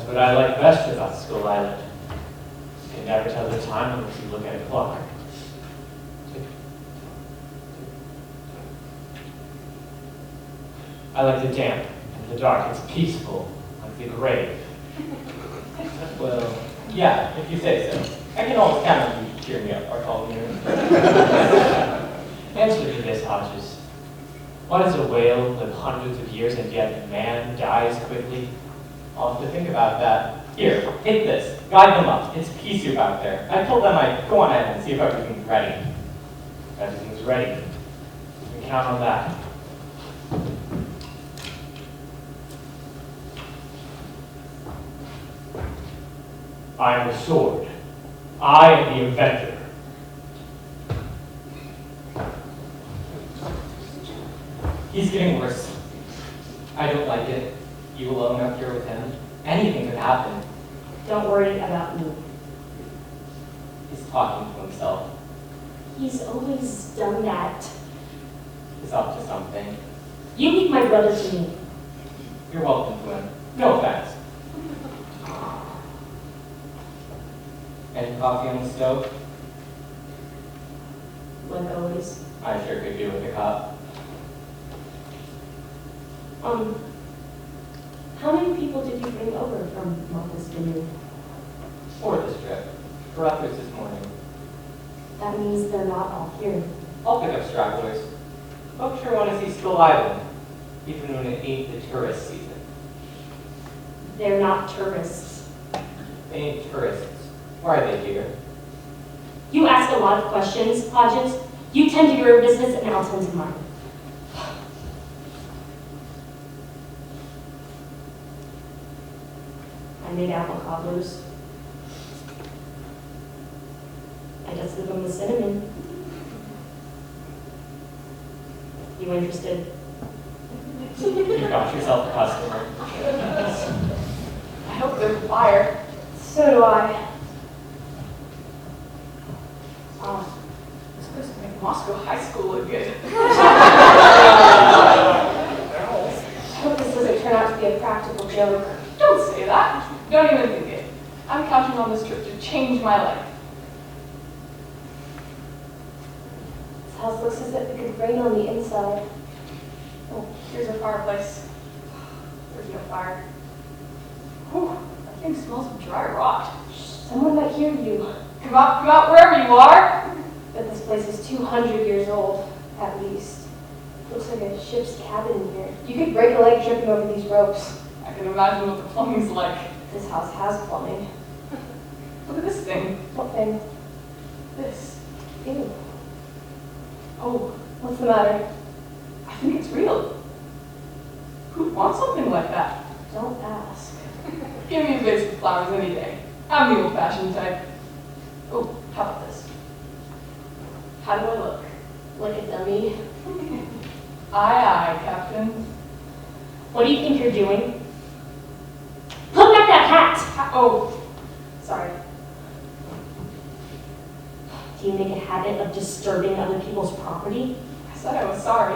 what I like best about Skull Island. You can never tell the time unless you look at a clock. I like the damp and the dark. It's peaceful, like the grave. Well, yeah, if you say so. I can always count on you to cheer me up or call me in. Answer me this, Hodges. Why does a whale live hundreds of years and yet man dies quickly? I'll have to think about that. Here, take this. Guide them up. It's pea soup out there. I told them I'd go on ahead and see if everything's ready. Everything's ready. You can count on that. I am the sword. I am the inventor. He's getting worse. I don't like it. You alone out here with him. Anything could happen. Don't worry about me. He's talking to himself. He's always done that. He's up to something. You leave my brother to me. You're welcome to him. No offense. Any coffee on the stove? Like always. I sure could do with a cup. How many people did you bring over from Martha's Vineyard? 4 this trip. For others this morning. That means they're not all here. I'll pick up stragglers. Folks sure want to see Skull Island, even when it ain't the tourist season. They're not tourists. They ain't tourists. Why are they here? You ask a lot of questions, Hodges. You tend to your business and I'll tend to mine. I made apple cobblers. I dusted them with cinnamon. You interested? You got yourself a customer. I hope there's fire. So do I. This place would make Moscow High School look good. I hope this doesn't turn out to be a practical joke. Don't say that. Don't even think it. I'm counting on this trip to change my life. This house looks as if it could rain on the inside. Oh, here's our fireplace. There's no fire. Whew, that thing smells of dry rot. Someone might hear you. Come out, wherever you are. But this place is 200 years old, at least. Looks like a ship's cabin in here. You could break a leg tripping over these ropes. I can imagine what the plumbing's like. This house has plumbing. Look at this thing. What thing? This. Ew. Oh, What's the matter? I think it's real. Who'd want something like that? Don't ask. Give me a vase of flowers any day. I'm the old-fashioned type. Oh, how about this? How do I look? Like a dummy. Aye, Captain. What do you think you're doing? Put back that hat! Oh, sorry. Do you make a habit of disturbing other people's property? I said I was sorry.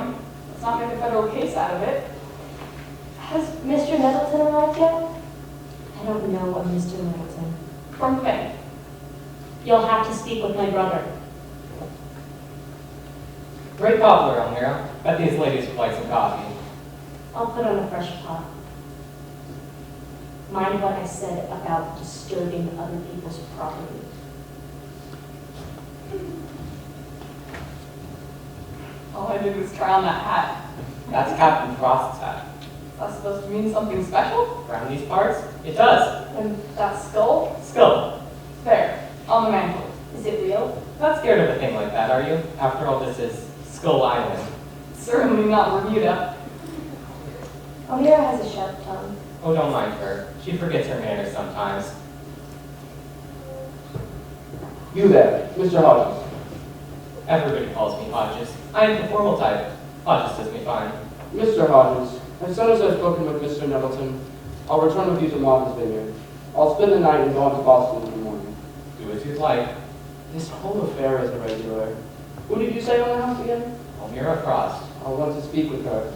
Let's not make a federal case out of it. Has Mr. Nettleton arrived yet? I don't know a Mr. Nettleton. From Fang. You'll have to speak with my brother. Great cobbler, Elmira. Bet these ladies would like some coffee. I'll put on a fresh pot. Mind what I said about disturbing other people's property. All I did was try on that hat. That's Captain Frost's hat. That's supposed to mean something special? Around these parts, it does. And that skull? Skull. There, on the mantle. Is it real? Not scared of a thing like that, are you? After all, this is Skull Island. Certainly not Bermuda. Amira has a sharp tongue. Oh, don't mind her. She forgets her manners sometimes. You there, Mr. Hodges. Everybody calls me Hodges. I am the formal type. Hodges does me fine. Mr. Hodges, as soon as I've spoken with Mr. Nettleton, I'll return with you to Martha's Vineyard. I'll spend the night and go on to Boston in the morning. Do as you'd like. This whole affair is irregular. Who did you say on the house again? Elmira Frost. I'll want to speak with her.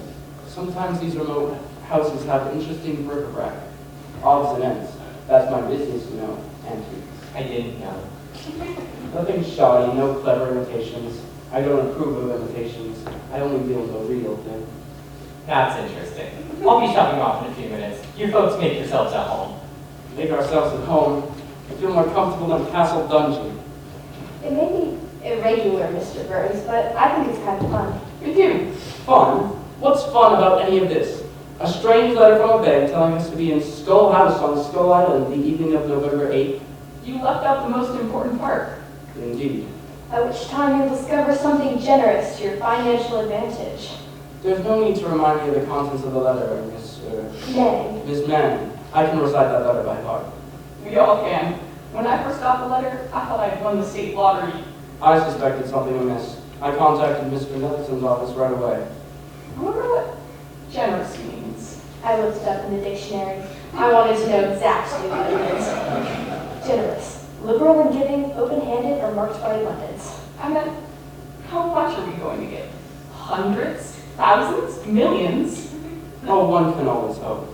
Sometimes these remote houses have interesting bric-a-brac, odds and ends. That's my business, you know, antiques. I didn't know. Nothing shoddy, no clever imitations. I don't approve of imitations. I only deal with the real thing. That's interesting. I'll be shoving off in a few minutes. You folks make yourselves at home. Make ourselves at home. I feel more comfortable in Castle Dungeon. It may be irregular, Mr. Burns, but I think it's kind of fun. Me too. Fun? What's fun about any of this? A strange letter from a bag telling us to be in Skull House on Skull Island the evening of November 8th. You left out the most important part. Indeed. At which time you'll discover something generous to your financial advantage. There's no need to remind me of the contents of the letter, Nay. Miss Manning. I can recite that letter by heart. We all can. When I first got the letter, I thought I'd won the state lottery. I suspected something amiss. I contacted Mr. Nelson's office right away. I wonder what generous means. I looked it up in the dictionary. I wanted to know exactly what it meant. Generous. Liberal in giving, open-handed, or marked by abundance. I meant, how much are we going to get? Hundreds? Thousands? Millions? Oh, one can always hope.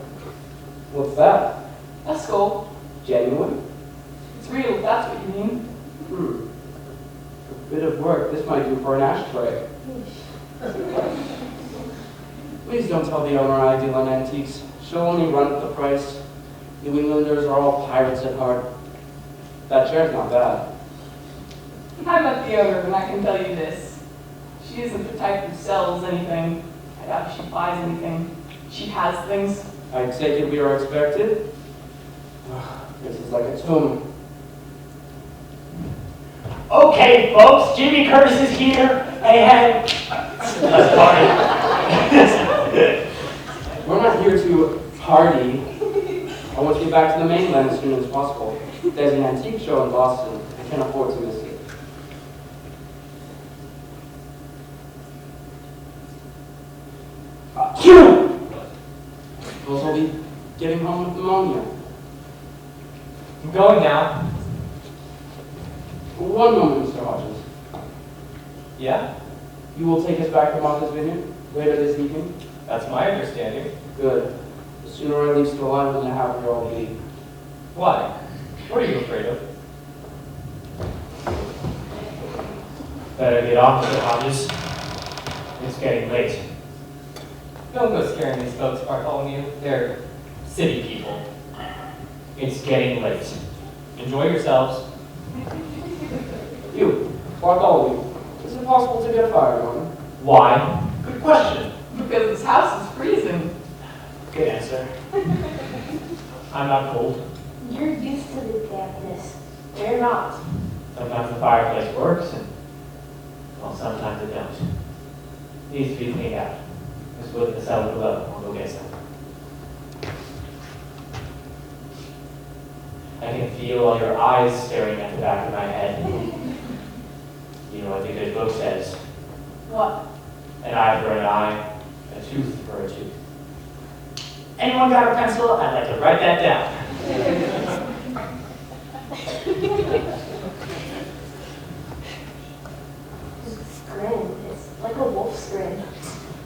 What's that? A skull. Genuine? It's real, if that's what you mean. A bit of work. This might do for an ashtray. Please don't tell the owner I deal in antiques. She'll only run up the price. New Englanders are all pirates at heart. That chair's not bad. I met the owner, and I can tell you this. She isn't the type who sells anything. I doubt if she buys anything. She has things. I take it we are expected. This is like a tomb. Okay, folks, Jimmy Curtis is here, and that's funny. We're not here to party. I want to get back to the mainland as soon as possible. There's an antique show in Boston. I can't afford to miss it. Suppose I'll be getting home with pneumonia. I'm going now. One moment, Mr. Hodges. Yeah? You will take us back to Martha's Vineyard later this evening? That's my understanding. Good. The sooner I leave Skull Island, the happier I'll be. Why? What are you afraid of? Better get on with it, Hodges. It's getting late. Don't go scaring these folks, Bartholomew. They're city people. It's getting late. Enjoy yourselves. You, Bartholomew, is it possible to get a fire going? Why? Good question. Because this house is freezing. Good answer. I'm not cold. You're used to the dampness. They're not. Sometimes the fireplace works, and, well, sometimes it don't. Needs to be cleaned out. This wood in the cellar below. I'll go get some. I can feel all your eyes staring at the back of my head. You know what the good book says. What? An eye for an eye, a tooth for a tooth. Anyone got a pencil? I'd like to write that down. This grin is like a wolf's grin.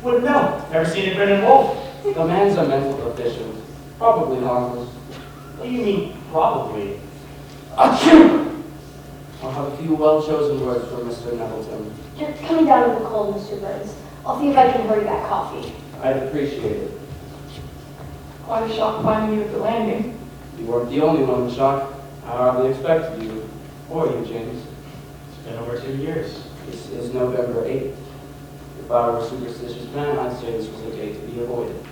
Wouldn't know. Never seen a grinning wolf. The man's a mental deficient. Probably harmless. What do you mean, probably? Achoo! I'll have a few well-chosen words from Mr. Nettleton. You're coming down with a cold, Mr. Burns. I'll see if I can hurry that coffee. I'd appreciate it. Quite a shock finding you at the landing. You weren't the only one in shock. I hardly expected you. Or you, James. It's been over 2 years. This is November 8th. If I were a superstitious man, I'd say this was a day to be avoided.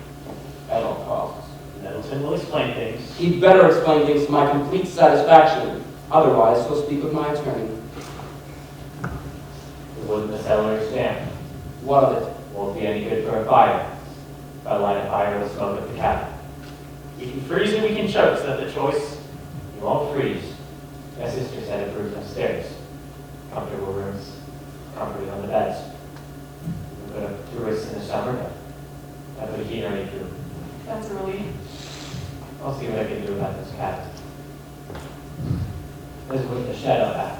At all costs. Nettleton will explain things. He'd better explain things to my complete satisfaction. Otherwise, he'll speak with my attorney. The wood in the cellar is damp. What of it? Won't be any good for a fire. If I light a fire, it'll smoke at the cabin. We can freeze and we can choke, so the choice, you won't freeze. My sister said it rooms upstairs. Comfortable rooms, comforting on the beds. We put up tourists in the summer, but I put a heater in each room. That's a relief. I'll see what I can do about this cat. This is with the shadow back.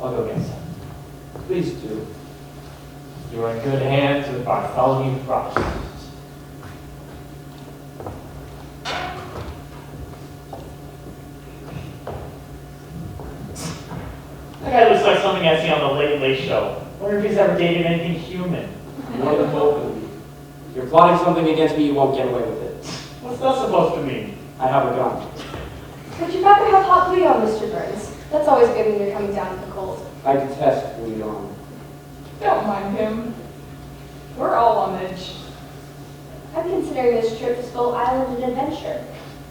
I'll go get some. Please do. You are in good hands with Bartholomew Frost. something I see on the Late Late Show. Wonder if he's ever dated anything human. More than both of you. If you're plotting something against me, you won't get away with it. What's that supposed to mean? I have a gun. Would you rather have hot bouillon, Mr. Burns? That's always good when you're coming down with the cold. I detest bouillon. Don't mind him. We're all on edge. I'm considering this trip to Skull Island an adventure.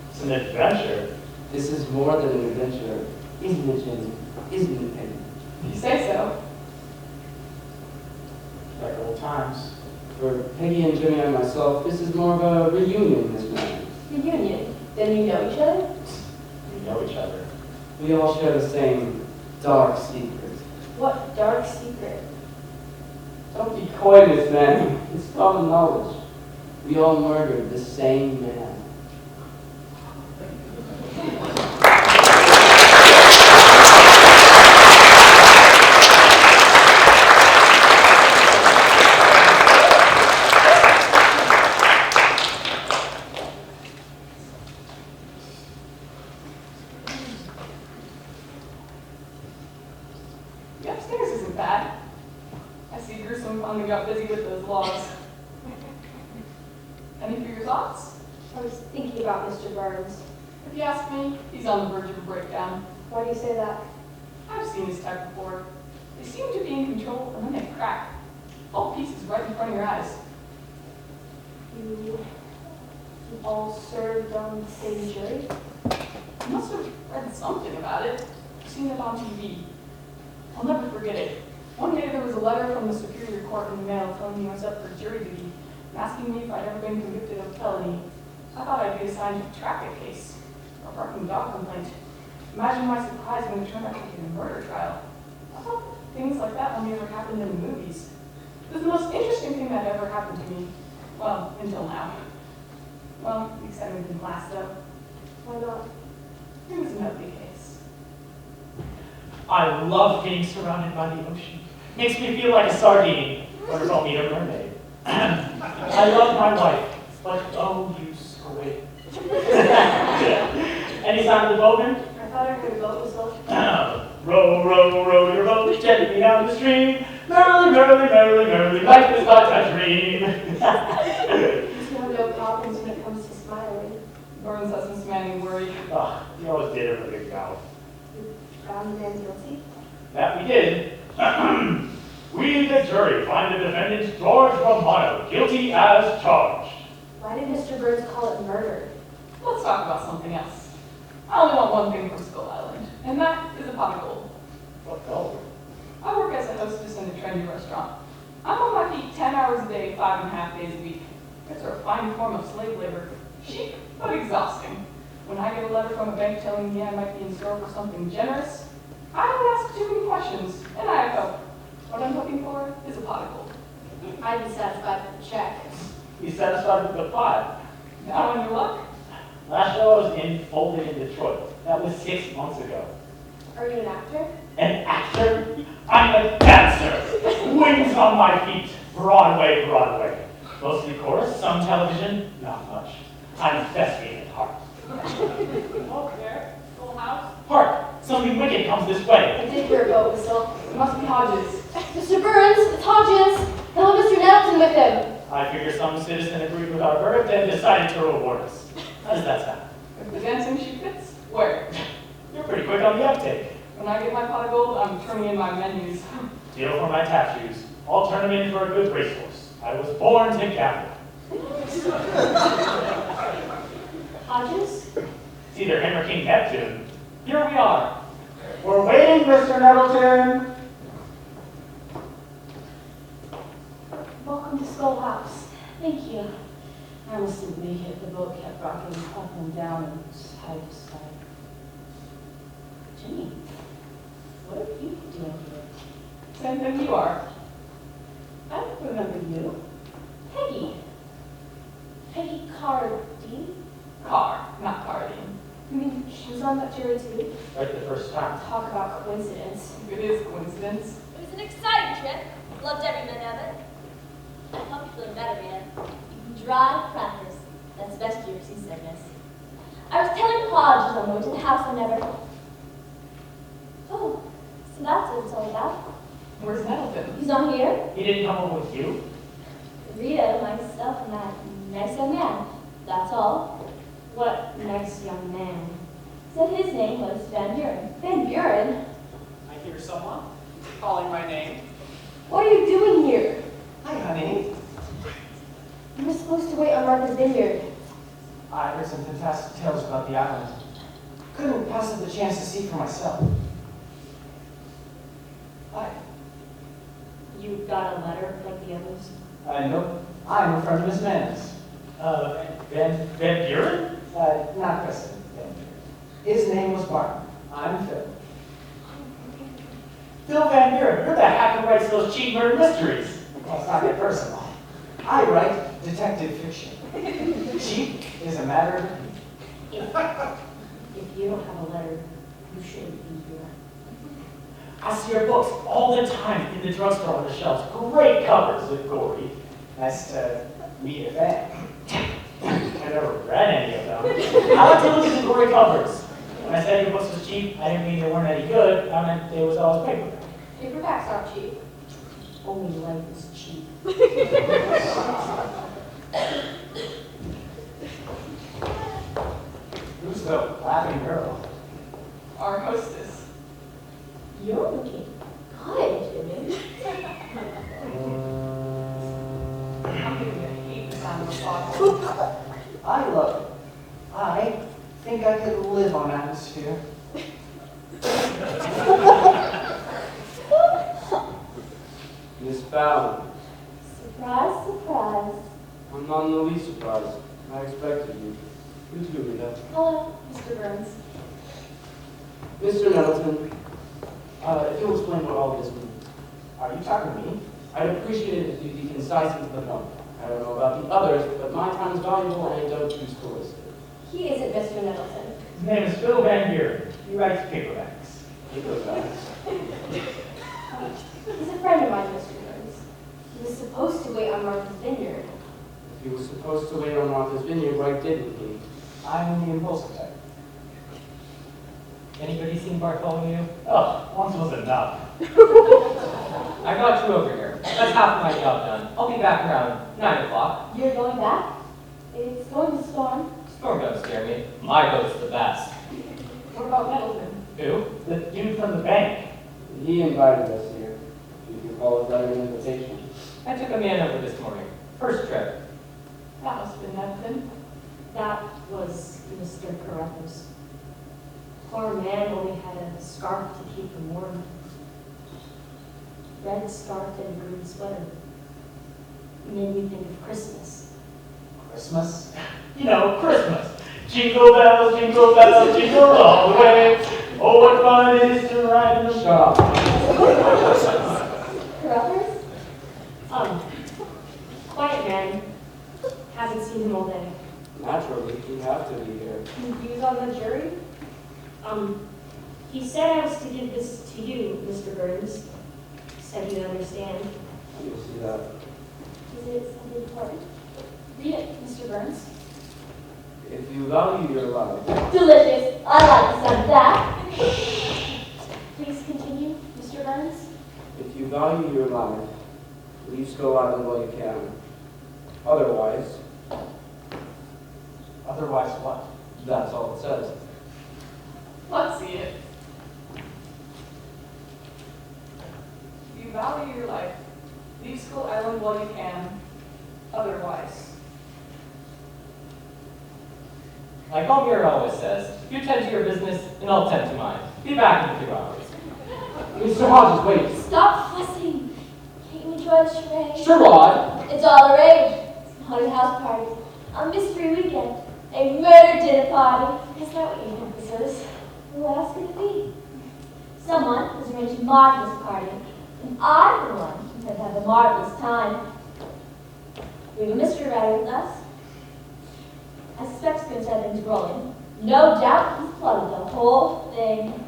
It's an adventure. This is more than an adventure. Isn't it, Jenny? Isn't it, Penny? You say so. Like old times. For Peggy and Jimmy and myself, this is more of a reunion this morning. Reunion. Then you know each other? We know each other. We all share the same dark secret. What dark secret? Don't be coy, Miss Fanny. It's common knowledge. We all murdered the same man. The upstairs isn't bad. I see Gruesome finally got busy with those logs. Any for your thoughts? I was thinking about Mr. Burns. If you ask me, he's on the verge of a breakdown. Why do you say that? I've seen this type before. They seem to be in control, and then they crack. All pieces right in front of your eyes. You all served on the same jury? You must have read something about it. I've seen it on TV. I'll never forget it. One day there was a letter from the Superior Court in the mail telling me I was up for jury duty and asking me if I'd ever been convicted of felony. I thought I'd be assigned to a traffic case or a barking dog complaint. Imagine my surprise when it turned out to be a murder trial. I thought things like that only ever happened in the movies. It was the most interesting thing that ever happened to me. Well, until now. Well, except it didn't last though. Why not? It was an ugly case. I love being surrounded by the ocean. Makes me feel like a sardine. Wonder if I'll meet a mermaid. I love my wife, but oh, you squid. Any sign of the boatman? I thought I heard a boat whistle. Row, row, row your boat gently down the stream. Merrily, merrily, merrily, merrily, life is but a dream. You have no problems when it comes to smiling. Burns has Miss Manning worried. Oh, he always did have a big mouth. You found the man guilty? That we did. We, the jury, find the defendant George Romano guilty as charged. Why did Mr. Burns call it murder? Let's talk about something else. I only want one thing from Skull Island, and that is a pot of gold. What gold? I work as a hostess in a trendy restaurant. I'm on my feet 10 hours a day, 5.5 days a week. It's a refined form of slave labor. Chic, but exhausting. When I get a letter from a bank telling me I might be in store for something generous, I don't ask too many questions, and I have hope. What I'm looking for is a pot of gold. I'd be satisfied with a check. He's satisfied with the pot. Now on your luck? Last show I was in Folded in Detroit. That was 6 months ago. Are you an actor? An actor? I'm a dancer. Wings on my feet. Broadway, Broadway. Mostly chorus, some television, not much. I'm thespian at heart. Oh, there. Full house. Hark! Something wicked comes this way. I did hear a boat whistle. It must be Hodges. Mr. Burns, it's Hodges. He'll have Mr. Nettleton with him. I figure some citizen agreed with our verdict and decided to reward us. How does that sound? If the dancing shoe fits, where? You're pretty quick on the uptake. When I get my pot of gold, I'm turning in my menus. Deal for my tap shoes. I'll turn them in for a good racehorse. I was born to gamble. Hodges? It's either him or King Neptune. Here we are. We're waiting, Mr. Nettleton. Welcome to Skull House. Thank you. I must admit it, the boat kept rocking up and down and side to side. Jimmy, what are you doing here? Same thing you are. I don't remember you. Peggy. Peggy Cardine? Carr, not Cardine. I mean, she was on that jury too. Right the first time. Talk about coincidence. If it is coincidence. It was an exciting trip. Loved every minute of it. I hope you're feeling better, Rita. You can dry crackers. That's the best cure for seasickness. I was telling Hodges on the way to the house I never... Oh, That's what it's all about. Where's Nettleton? He's not here. He didn't come over with you? Rita, myself, and that nice young man. That's all. What nice young man. Said his name was Van Buren. Van Buren? I hear someone calling my name. What are you doing here? Hi, honey. You were supposed to wait on Martha's Vineyard. I heard some fantastic tales about the island. Couldn't pass up the chance to see for myself. Hi. You got a letter like the others? No, I'm a friend of Miss Mann's. Van Buren? Not President Van Buren. His name was Martin. I'm Phil. Phil Van Buren, you're the hack who writes those cheap murder mysteries. Well, it's not that personal. I write detective fiction. Cheap is a matter of opinion. If you don't have a letter, you shouldn't be here. I see your books all the time in the drugstore on the shelves. Great covers with gory. Nice to meet a fan. I never read any of them. I like to look at the gory covers. When I said your books was cheap, I didn't mean they weren't any good. I meant it was always paperback. Paperbacks aren't cheap. Only life is cheap. Who's the laughing girl? Our hostess. You're looking good, Jimmy. I'm gonna hate the sound of a fog. I love it. I think I could live on atmosphere. Miss Fallon, Surprise, surprise. I'm not in the least surprised. I expected you. You too, Rita. Hello, Mr. Burns. Mr. Nettleton, if you'll explain what all this means. Are you talking to me? I'd appreciate it if you'd be concise and to the point. I don't know about the others, but my time's valuable and I don't choose to waste it. He isn't Mr. Nettleton. His name is Phil Van Buren. He writes paperbacks. He's a friend of mine, Mr. Burns. He was supposed to wait on Martha's Vineyard. If he was supposed to wait on Martha's Vineyard, why didn't he? I'm the impulsive type. Anybody seen Bartholomew? Oh, once was enough. I got you over here. That's half my job done. I'll be back around 9 o'clock. You're going back? It's going to storm. Storm don't scare me. My boat's the best. What about Nettleton? Who? The dude from the bank. He invited us here. You can call it letter an invitation. I took a man over this morning. First trip. That must have been Nettleton. That was Mr. Carruthers. Poor man only had a scarf to keep him warm. Red scarf and a green sweater. Made me think of Christmas. Christmas? You know, Christmas. Jingle bells, jingle all the way. Oh, what fun it is to ride in the... Shut up. Carruthers? Quiet man. Haven't seen him all day. Naturally, you have to be here. Views on the jury? He said I was to give this to you, Mr. Burns. Said you'd understand. You'll see that. Is it something important? Read it, Mr. Burns. If you value your life, Delicious. I like the sound of that. Please continue, Mr. Burns. if you value your life, leave Skull Island while you can. Otherwise, Otherwise what? that's all it says. Let's see it. You value your life. Leave Skull Island while you can. Otherwise. Like Almir always says, you tend to your business and I'll tend to mine. Be back in a few hours. Mr. Hodges, wait. Stop fussing. Can't you enjoy the charade? Sherrod! It's all the rage. Haunted house party. A mystery weekend. A murder dinner party. Is that what you think this is? What else could it be? Someone has arranged a marvelous party, and I'm the one who has had a marvelous time. We have a mystery writer with us. I suspect he's going to set things rolling. No doubt he's plotted the whole thing.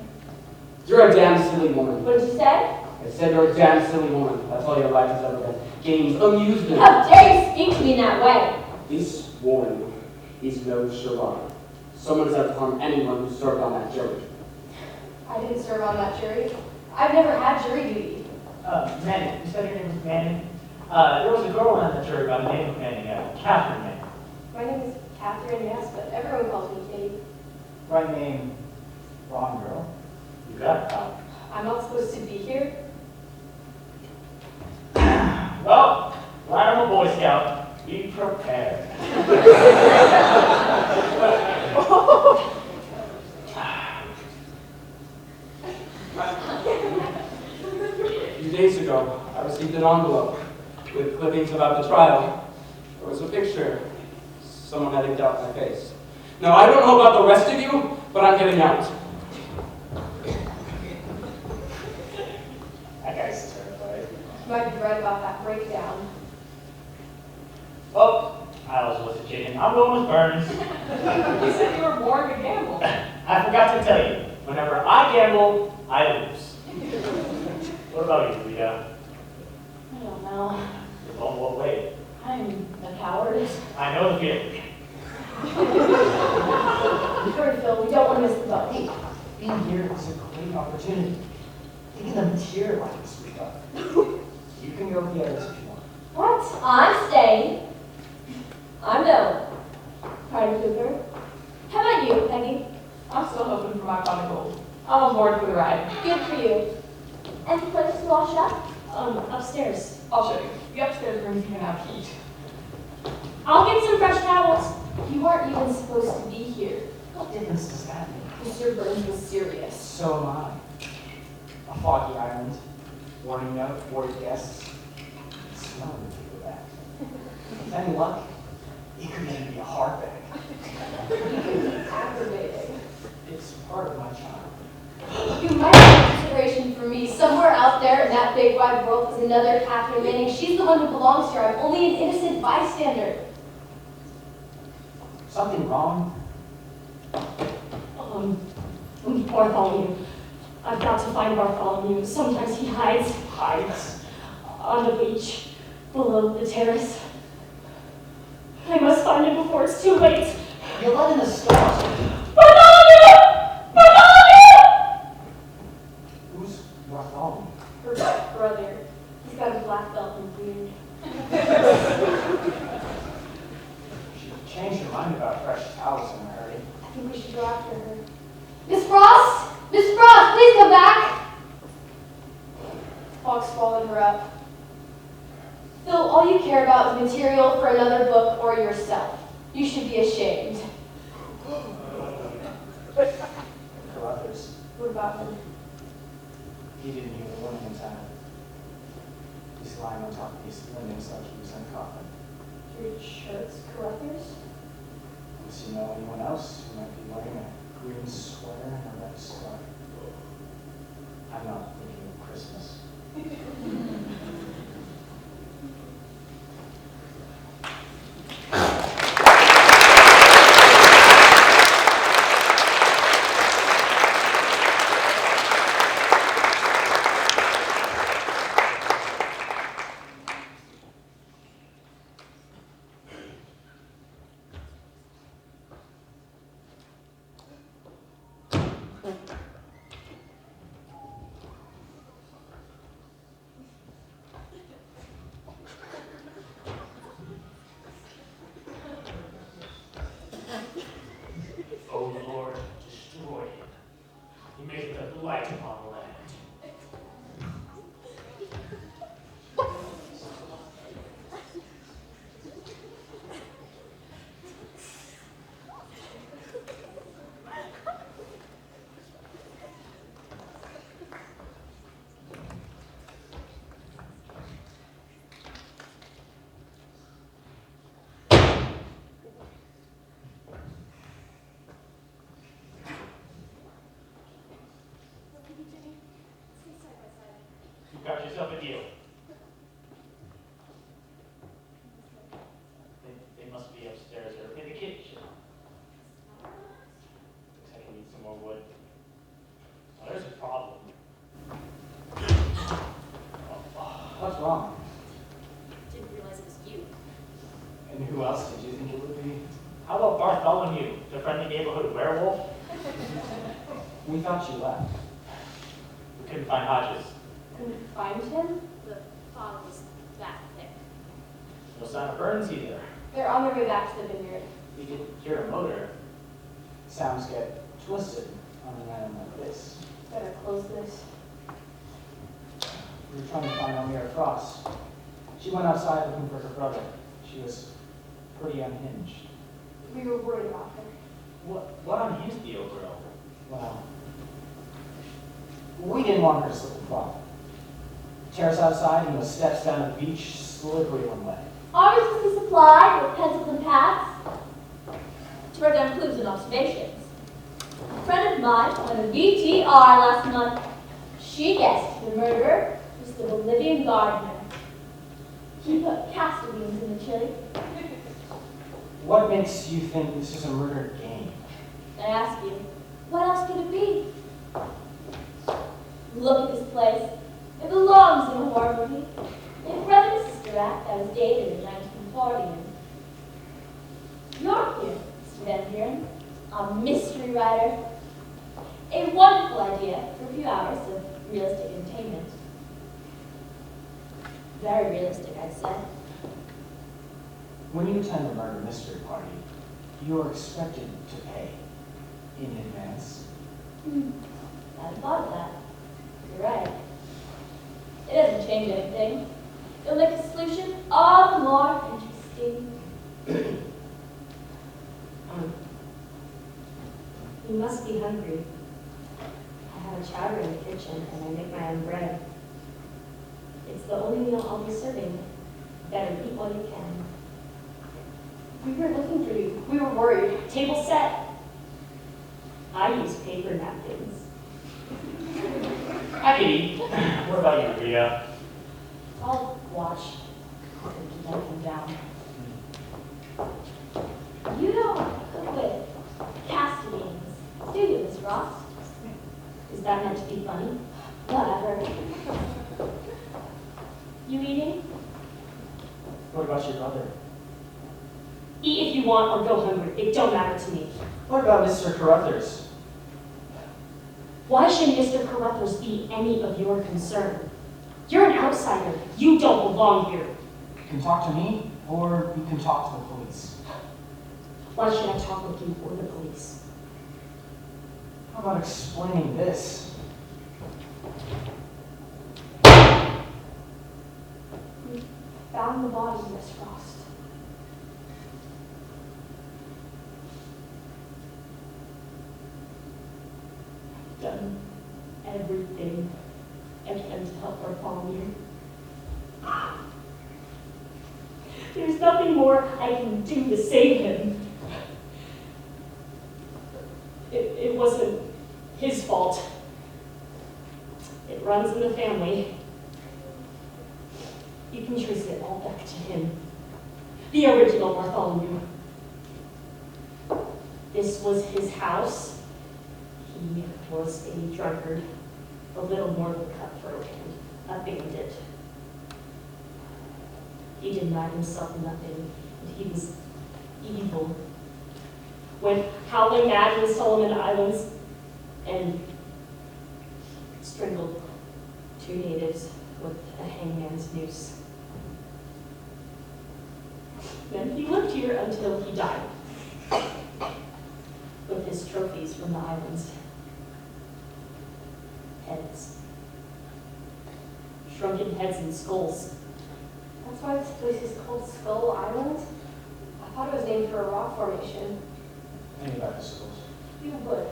You're a damn silly woman. What did you say? I said you're a damn silly woman. That's all your life has ever been. Games, amusement. How dare you speak to me in that way? This warning is no Sherrod. Someone is out to harm anyone who served on that jury. I didn't serve on that jury. I've never had jury duty. Manning, you said your name was Manning? There was a girl on the jury by the name of Manning, Catherine Manning. My name is Catherine, yes, but everyone calls me Kitty. Right name, wrong girl. You got it, pal. I'm not supposed to be here. Well, glad I'm a Boy Scout. Be prepared. A few days ago, I received an envelope with clippings about the trial. There was a picture. Someone had inked out my face. Now, I don't know about the rest of you, but I'm getting out. That guy's terrified. You might be right about that breakdown. Oh, I was a chicken. I'm going with Burns. You said you were born to gamble. I forgot to tell you, whenever I gamble, I lose. What about you, Rita? I don't know. Oh, what way? I'm a coward. I know the feeling. Hurry, Phil, we don't want to miss the boat. Hey, being here is a great opportunity. Think of the materialize we got. You can go with the others if you want. What? I'm staying. I'm no. Party Cooper. How about you, Peggy? I'm still hoping for my pot of gold. I'm on board for the ride. Good for you. Any place to wash up? Upstairs. I'll show you. The upstairs rooms even have heat. I'll get some fresh towels. You aren't even supposed to be here. What difference does that make? Mr. Burns was serious. So am I. A foggy island, warning note, worried guests. Smell would take it back. With any luck, it could even be a hard bag. Aggravating. It's part of my charm. You might have consideration for me. Somewhere out there in that big wide world is another Catherine Manning. She's the one who belongs here. I'm only an innocent bystander. Something wrong? Bartholomew. I've got to find Bartholomew. Sometimes he hides Hides? on the beach below the terrace. I must find him before it's too late. You're letting the stars. Bartholomew! Bartholomew! Who's Bartholomew? Her brother. He's got a black belt and beard. She changed her mind about fresh towels in a hurry. I think we should go after her. Miss Frost! Miss Frost, please come back! Fog's swallowed her up. Phil, all you care about is material for another book or yourself. You should be ashamed. Carruthers. What about him? He didn't hear the warning in time. He's lying on top of these linens like he was in a coffin. Your shirts, Carruthers? Does you know anyone else who might be wearing a green sweater and a red scarf? I'm not thinking of Christmas. O Lord, destroy him. He maketh a blight upon the land. You got yourself a deal. They must be upstairs or in the kitchen. Looks like I need some more wood. Oh, there's a problem. What's wrong? Didn't realize it was you. And who else did you think it would be? How about Bartholomew, the friendly neighborhood werewolf? We thought you left. We couldn't find Hodges. Couldn't find him? The fog was that thick. No sign of Burns either. They're on their way back to the vineyard. We could hear a motor. Sounds get twisted on an island like this. Better close this. We were trying to find Elmira Frost. She went outside looking for her brother. She was pretty unhinged. We were worried about her. What unhinged the old girl? Well, we didn't want her to slip and fall. Tears outside and the steps down the beach, slippery one way. Ours was to be supplied with pencils and pads to write down clues and observations. A friend of mine won a VTR last month. She guessed the murderer was the Bolivian gardener. He put castor beans in the chili. What makes you think this is a murder game? I ask you, what else could it be? Look at this place. It belongs in a horror movie. A brother and sister act that was dated in 1940. You're here, Mr. Van Buren, a mystery writer. A wonderful idea for a few hours of realistic entertainment. Very realistic, I'd say. When you attend a murder mystery party, you are expected to pay in advance. I hadn't thought of that. You're right. It doesn't change anything. It'll make the solution all the more interesting. You must be hungry. I have a chowder in the kitchen and I make my own bread. It's the only meal I'll be serving. Better eat while you can. We were looking for you. We were worried. Table set. I use paper napkins. I could eat. What about you, Rita? I'll watch and let them down. You don't cook with castor beans, do you, Miss Ross? Is that meant to be funny? Whatever. You eating? What about your brother? Eat if you want or go hungry. It don't matter to me. What about Mr. Carruthers? Why should Mr. Carruthers be any of your concern? You're an outsider. You don't belong here. You can talk to me, or you can talk to the police. Why should I talk with you or the police? How about explaining this? We found the body, Miss Frost. Done everything I can to help our father. There's nothing more I can do to save him. It wasn't his fault. It runs in the family. You can trace it all back to him. The original Bartholomew. This was his house. He was a drunkard, a little more than cutthroat, and a bandit. He denied himself nothing, and he was evil. Went howling mad in the Solomon Islands and strangled 2 natives with a hangman's noose. Then he lived here until he died, with his trophies from the islands. Heads. Shrunken heads and skulls. That's why this place is called Skull Island? I thought it was named for a rock formation. Any about the schools? You would.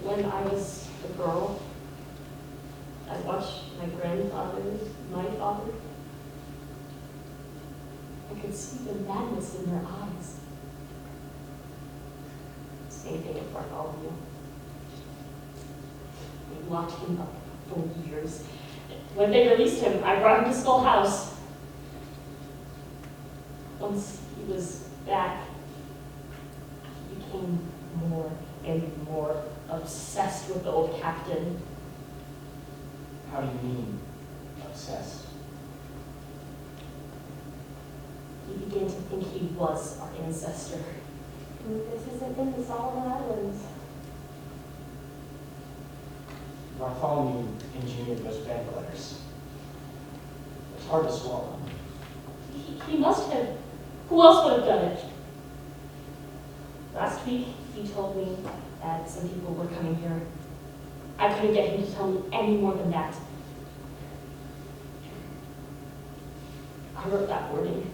When I was a girl, I watched my grandfather, my father. I could see the madness in their eyes. Same thing with Bartholomew. They locked him up for years. When they released him, I brought him to Skull House. Once he was back, he became more and more obsessed with the old captain. How do you mean, obsessed? He began to think he was our ancestor. This isn't in the Solomon Islands. Bartholomew engineered those band letters. It's hard to swallow. He must have. Who else would have done it? Last week, he told me that some people were coming here. I couldn't get him to tell me any more than that. I wrote that wording.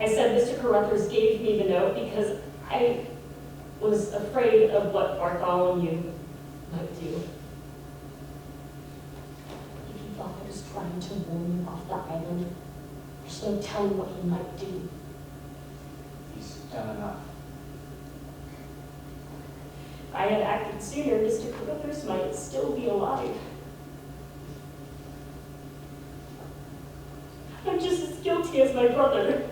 I said Mr. Carruthers gave me the note because I was afraid of what Bartholomew might do. If he thought I was trying to warn you off the island, there's no telling what he might do. He's done enough. If I had acted sooner, Mr. Carruthers might still be alive. I'm just as guilty as my brother.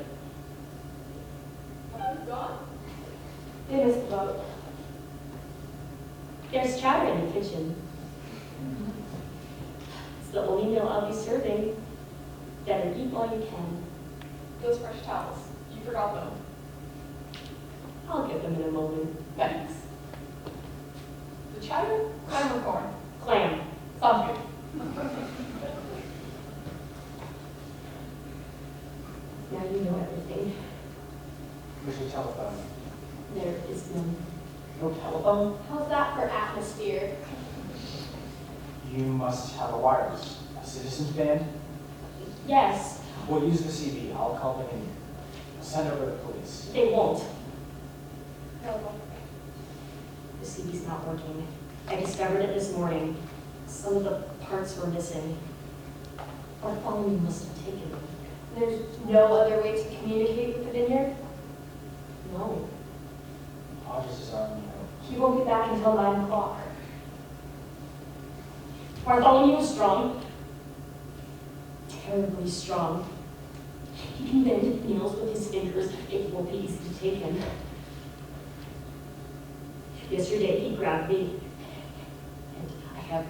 Gone? They missed the boat. There's chowder in the kitchen. It's the only meal I'll be serving. Better eat while you can. Those fresh towels. You forgot them. I'll get them in a moment. Thanks. The chowder? Clam or corn? Clam. Sounds good. Now you know everything. Where's your telephone? There is none. No telephone? How's that for atmosphere? You must have a wireless. A citizen's band? Yes, We'll use the CB. I'll call them in. I'll send over the police. they won't. No. The CB's not working. I discovered it this morning. Some of the parts were missing. Bartholomew must have taken them. There's no other way to communicate with the vineyard? No. Hodges is on, you know. He won't be back until 9 o'clock. Bartholomew was strong. Terribly strong. He can bend nails with his fingers. It won't be easy to take him. Yesterday he grabbed me, and I have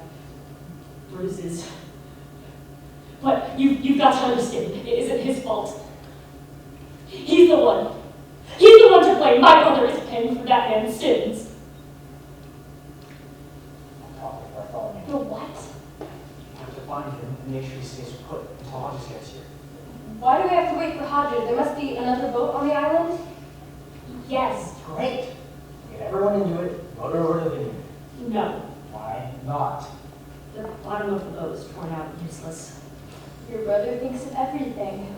bruises. But you've got to understand, it isn't his fault. He's the one. He's the one to blame. My brother is paying for that man's sins. I'll talk with Bartholomew. The what? I have to find him and make sure he stays put until Hodges gets here. Why do we have to wait for Hodges? There must be another boat on the island? Yes. Great. Get everyone into it. Motor over to the vineyard. No. Why not? The bottom of the boat is torn out and useless. Your brother thinks of everything.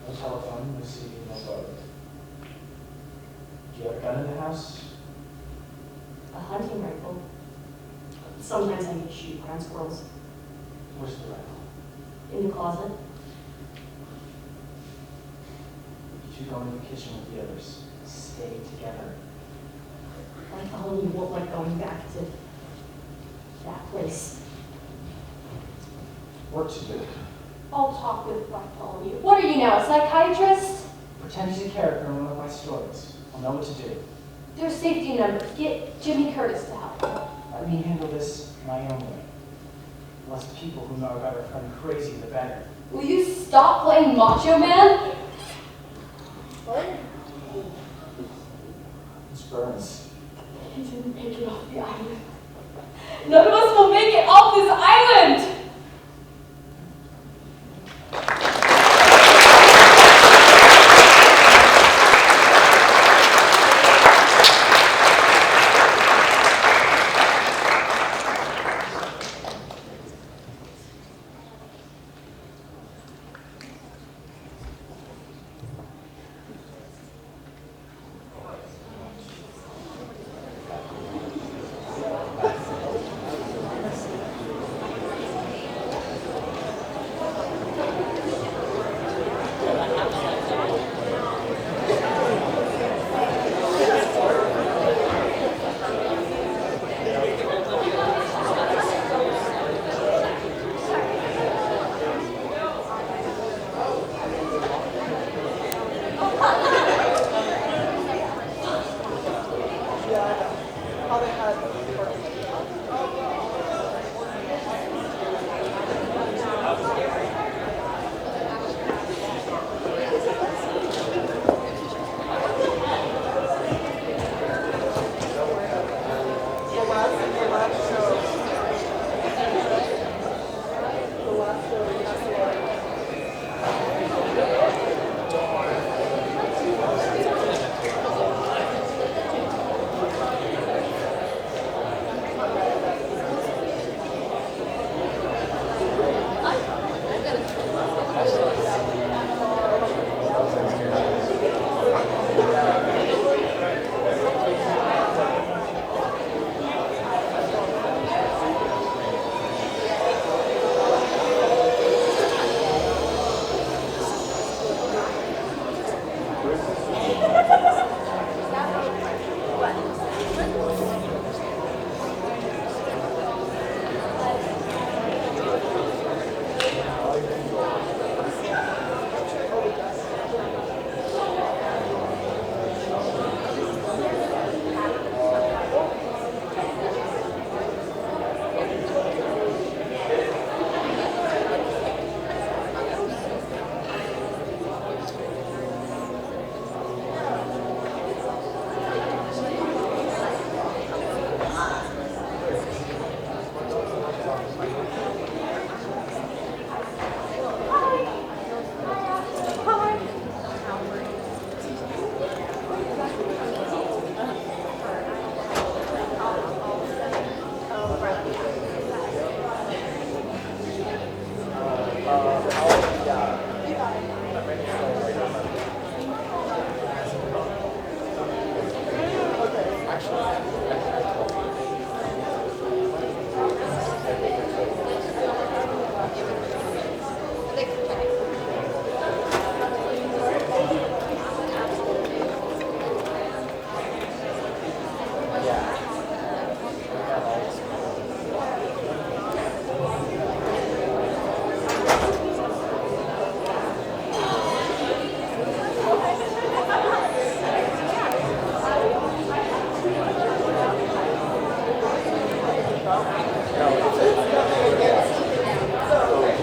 No telephone, no CD, no boat. Do you have a gun in the house? A hunting rifle. Sometimes I shoot ground squirrels. Where's the rifle? In the closet. You two go into the kitchen with the others. Stay together. Bartholomew won't like going back to that place. Work to do. I'll talk with Bartholomew. What are you now, a psychiatrist? Pretend he's a character in one of my stories. I'll know what to do. There's safety numbers. Get Jimmy Curtis to help. Let me handle this my own way. The less people who know about our friend crazy, the better. Will you stop playing Macho Man? It's Burns. He didn't make it off the island. None of us will make it off this island!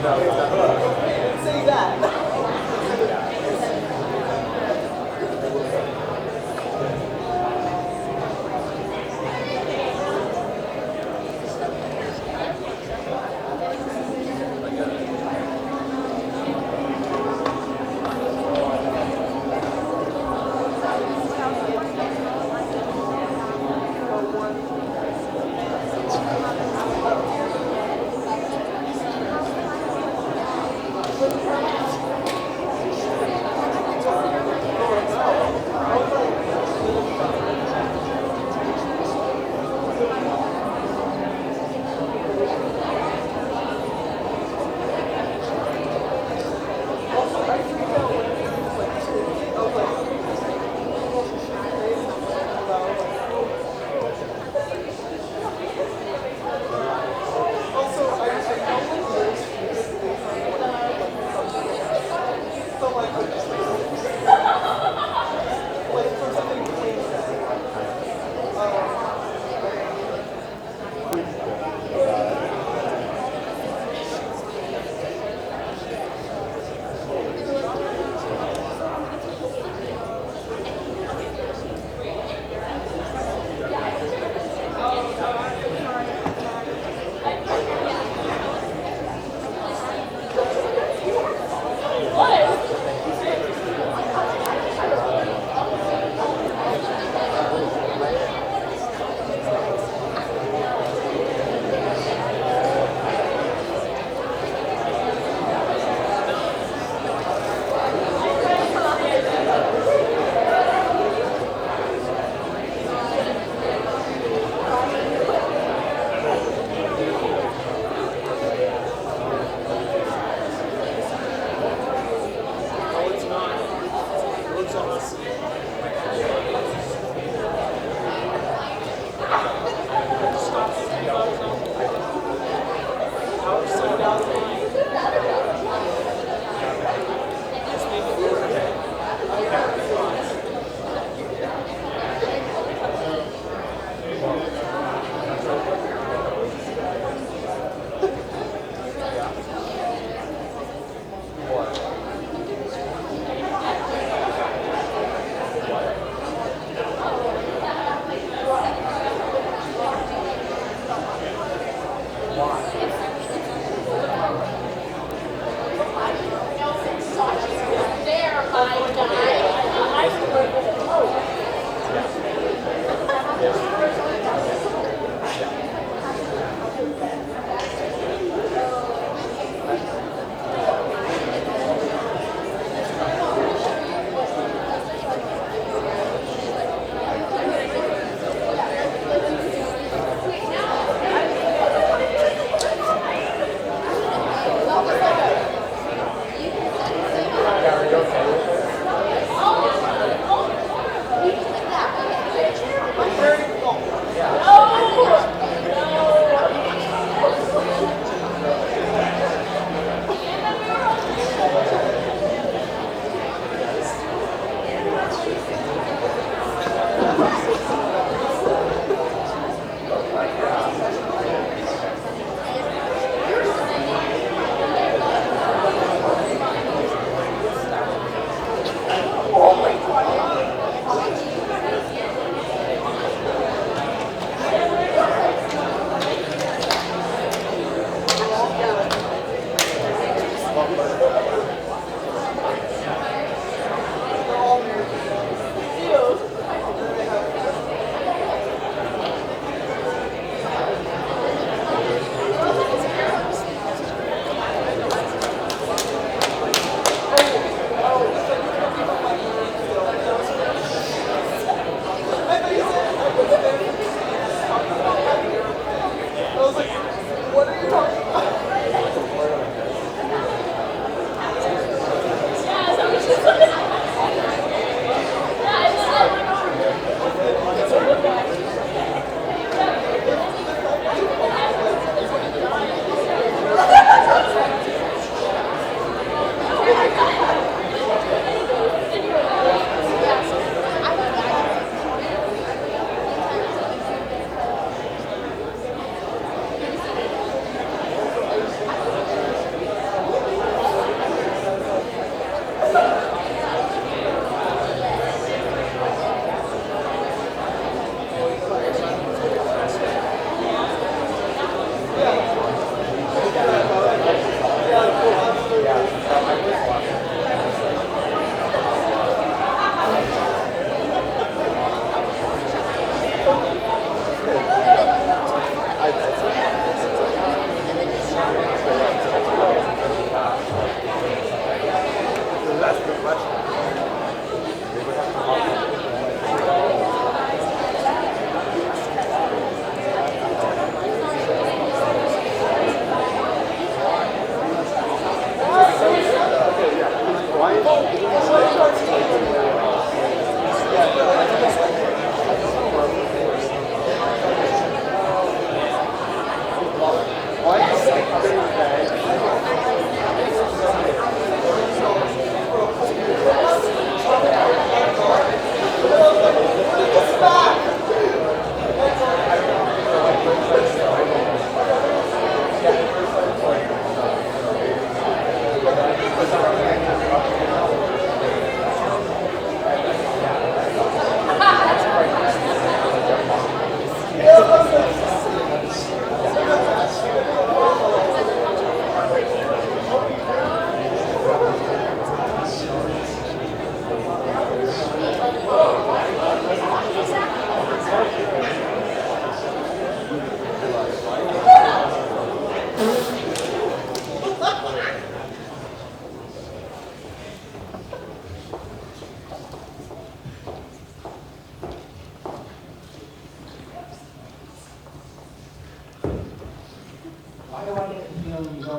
See that?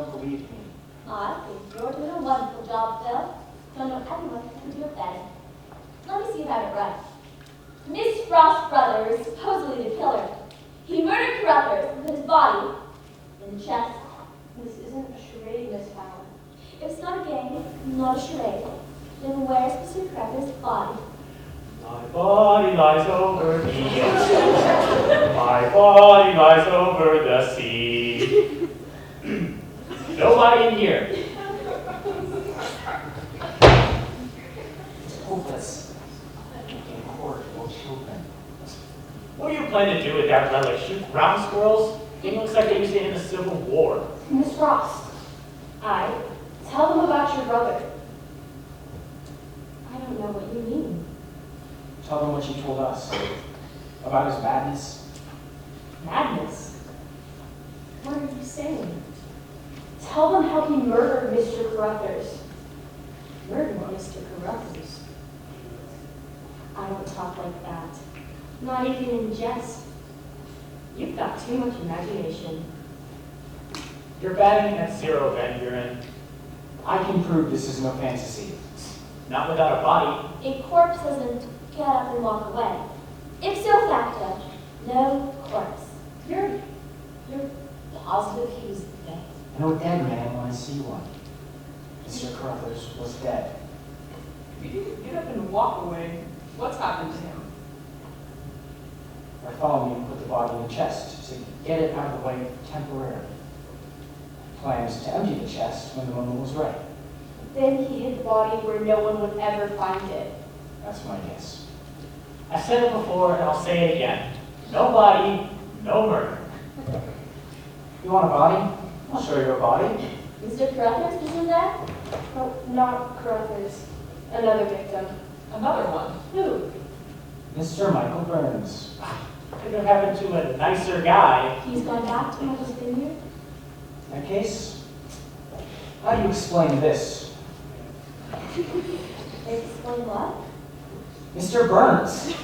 don't believe me. I think you're doing a wonderful job, Phil. Don't know anyone who can do it better. Let me see if I have it right. Miss Frost's brother is supposedly the killer. He murdered Carruthers and put his body in the chest. This isn't a charade, Miss Fallon. If it's not a game, not a charade, then where's Mr. Carruthers' body? My body lies over the ocean. My body lies over the sea. Nobody in here. It's hopeless. Incorrigible children. What do you plan to do with that relic? Shoot ground squirrels? It looks like they used it in the Civil War. Miss Frost, tell them about your brother. I don't know what you mean. Tell them what you told us about his madness. Madness? What are you saying? Tell them how he murdered Mr. Carruthers. Murdered Mr. Carruthers? I don't talk like that. Not even in jest. You've got too much imagination. You're batting at 0, Van Buren. I can prove this is no fantasy. Not without a body. A corpse doesn't get up and walk away. Ipso facto, no corpse. You're positive he was dead? I know a dead man when I see one. Mr. Carruthers was dead. If he didn't get up and walk away, what's happened to him? Bartholomew put the body in the chest to get it out of the way temporarily. Plans to empty the chest when the moment was right. Then he hid the body where no one would ever find it. That's my guess. I said it before and I'll say it again. No body, no murder. You want a body? I'll show you a body. Mr. Carruthers isn't there? Oh, not Carruthers. Another victim. Another one. Who? Mr. Michael Burns. Could have happened to a nicer guy. He's gone back to his vineyard. In that case, how do you explain this? Explain what? Mr. Burns!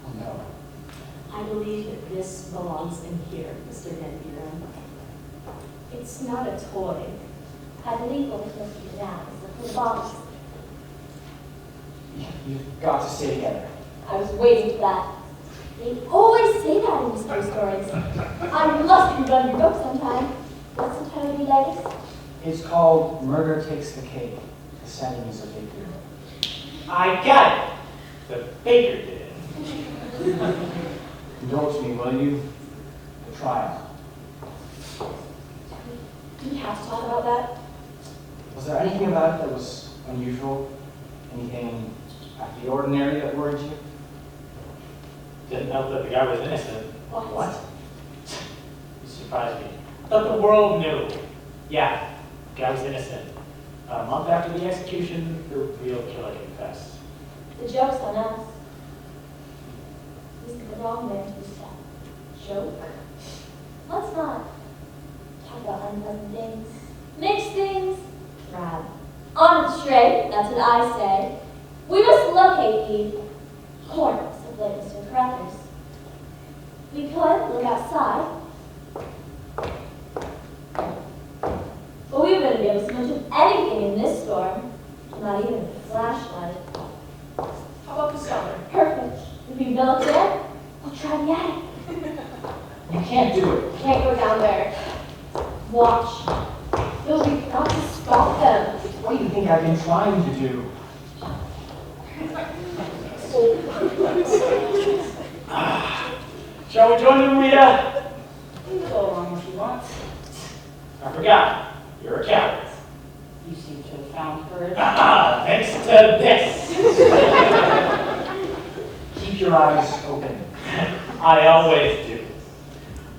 Oh no. I believe that this belongs in here, Mr. Van Buren. It's not a toy. I believe what we're supposed to do now is the box. You've got to stay together. I was waiting for that. They always say that in mystery stories. I must read on your book sometime. What's the title of your latest? It's called Murder Takes the Cake. The setting is a baker. I got it. The baker did it. Indulge me, will you? The trial. Do we have to talk about that? Was there anything about it that was unusual? Anything out of the ordinary that worried you? Didn't help that the guy was innocent. What? You surprised me. I thought the world knew. Yeah, the guy was innocent. A month after the execution, the real killer confessed. The joke's on us. He's the wrong man to be sad. Joke? Let's not talk about unpleasant things. Mixed things? Rab. On it straight, that's what I say. We must locate the corpse of late Mr. Carruthers. We could look outside, but we wouldn't be able to see much of anything in this storm. Not even a flashlight. How about the cellar? Perfect. If we go up there, we'll try the attic. You can't do it. Can't go down there. Watch. Phil, we've got to stop them. What do you think I've been trying to do? Shall we join them, Rita? Go along if you want. I forgot. You're a coward. You seem to have found courage. Thanks to this. Keep your eyes open. I always do.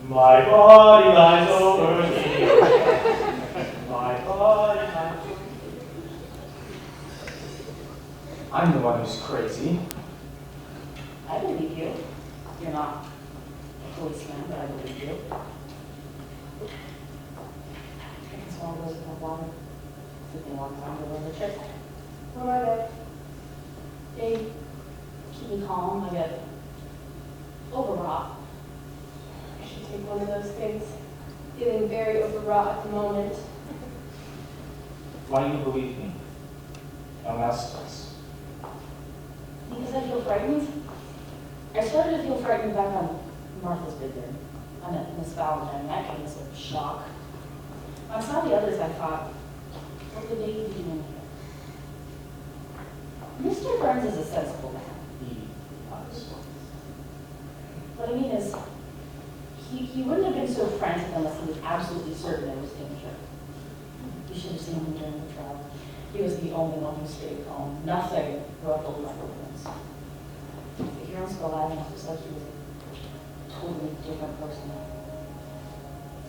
My body lies over the ocean. My body lies over I'm the one who's crazy. I believe you. You're not a policeman, but I believe you. I can swallow those in the water. Took me a long time to learn the trick. What are They keep me calm. I get overwrought. I should take one of those things. Feeling very overwrought at the moment. Why do you believe me? No one else does. Because I feel frightened. I started to feel frightened back on Martha's bid there. I met Miss Valentine. That came as a shock. When I saw the others, I thought, what would they be doing here? Mr. Burns is a sensible man. He was. What I mean is, he wouldn't have been so frantic unless he was absolutely certain there was danger. You should have seen him during the trial. He was the only one who stayed calm. Nothing ruffled my feelings. Here on Skull Island, it was like he was a totally different person.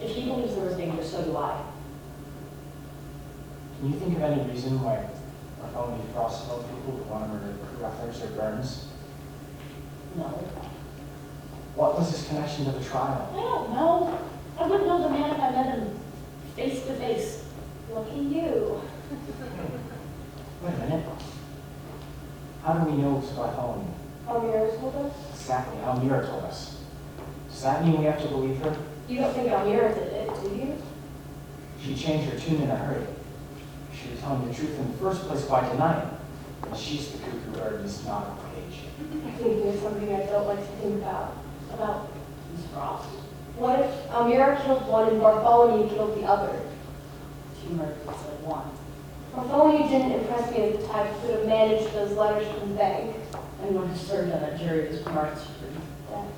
If he believes there was danger, so do I. Can you think of any reason why Bartholomew Frost told people who want to murder Rutledge or Burns? No. What was his connection to the trial? I don't know. I wouldn't know the man if I met him face to face. Lucky you. Wait a minute. How do we know it's Bartholomew? Almira told us. Exactly, Almira told us. Does that mean we have to believe her? You don't think Almira did it, do you? She changed her tune in a hurry. She was telling the truth in the first place by denying. And she's the cuckoo bird Miss Nod Page. I think there's something I don't like to think about. About Miss Frost. What if Almira killed one and Bartholomew killed the other? Two murders at one. Bartholomew didn't impress me as the type who could have managed those letters from the bank. Anyone who served on that jury was marked for Death.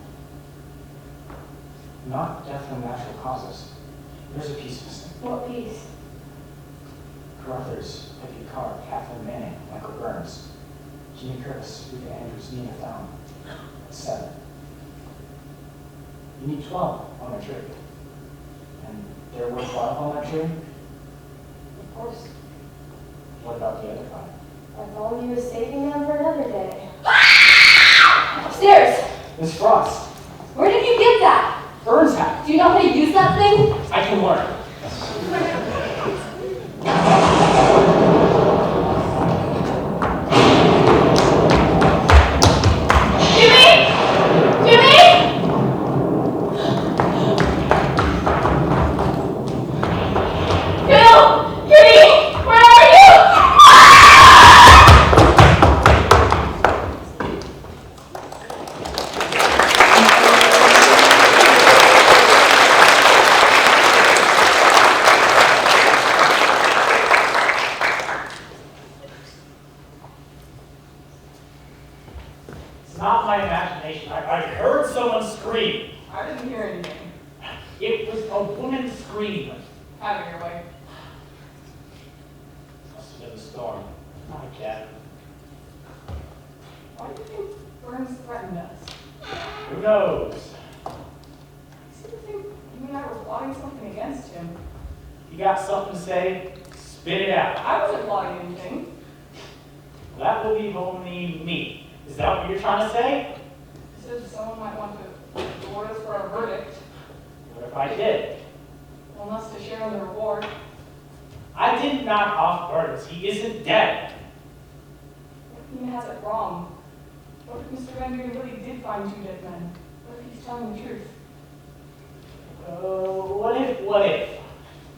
Not death from natural causes. There's a piece missing. What piece? Carruthers, Peggy Carr, Kathleen Manning, Michael Burns, Jimmy Curtis, Rita Andrews, Nina Fallon. That's 7. You need 12 on a jury. And there were 12 on that jury? Of course. What about the other 5? Bartholomew was saving them for another day. Upstairs! Miss Frost, Where did you get that? Burns hat. Do you know how to use that thing? I can learn. It's not my imagination. I heard someone scream. I didn't hear anything. It was a woman's scream. Out of your way. Must have been the storm. Not a cat. Why do you think Burns threatened us? Who knows? I seem to think you and I were plotting something against him. You got something to say? Spit it out. I wasn't plotting anything. That will leave only me. Is that what you're trying to say? He said someone might want to reward us for our verdict. What if I did? Want us to share in the reward. I didn't knock off Burns. He isn't dead. What if he has it wrong? What if Mr. Van Buren really did find 2 dead men? What if he's telling the truth? What if?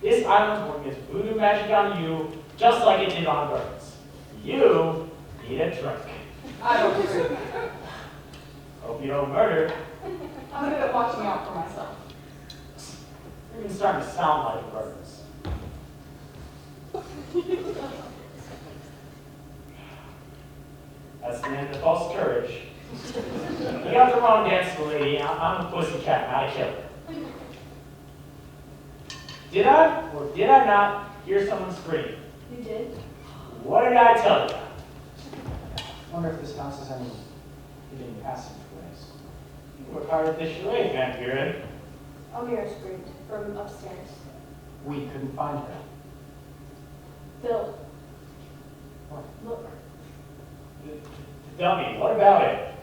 This island's working its voodoo magic on you, just like it did on Burns. You need a drink. I don't drink. Hope you don't murder. I'm good at watching out for myself. You're even starting to sound like Burns. That's the end of false courage. You got the wrong dance, lady. I'm a pussycat, not a killer. Did I or did I not hear someone scream? You did? What did I tell you? I wonder if this house has any hidden passageways. You work hard at this charade, Van Buren. Almira screamed from upstairs. We couldn't find her. Phil. What? Look. Tell me, what about it?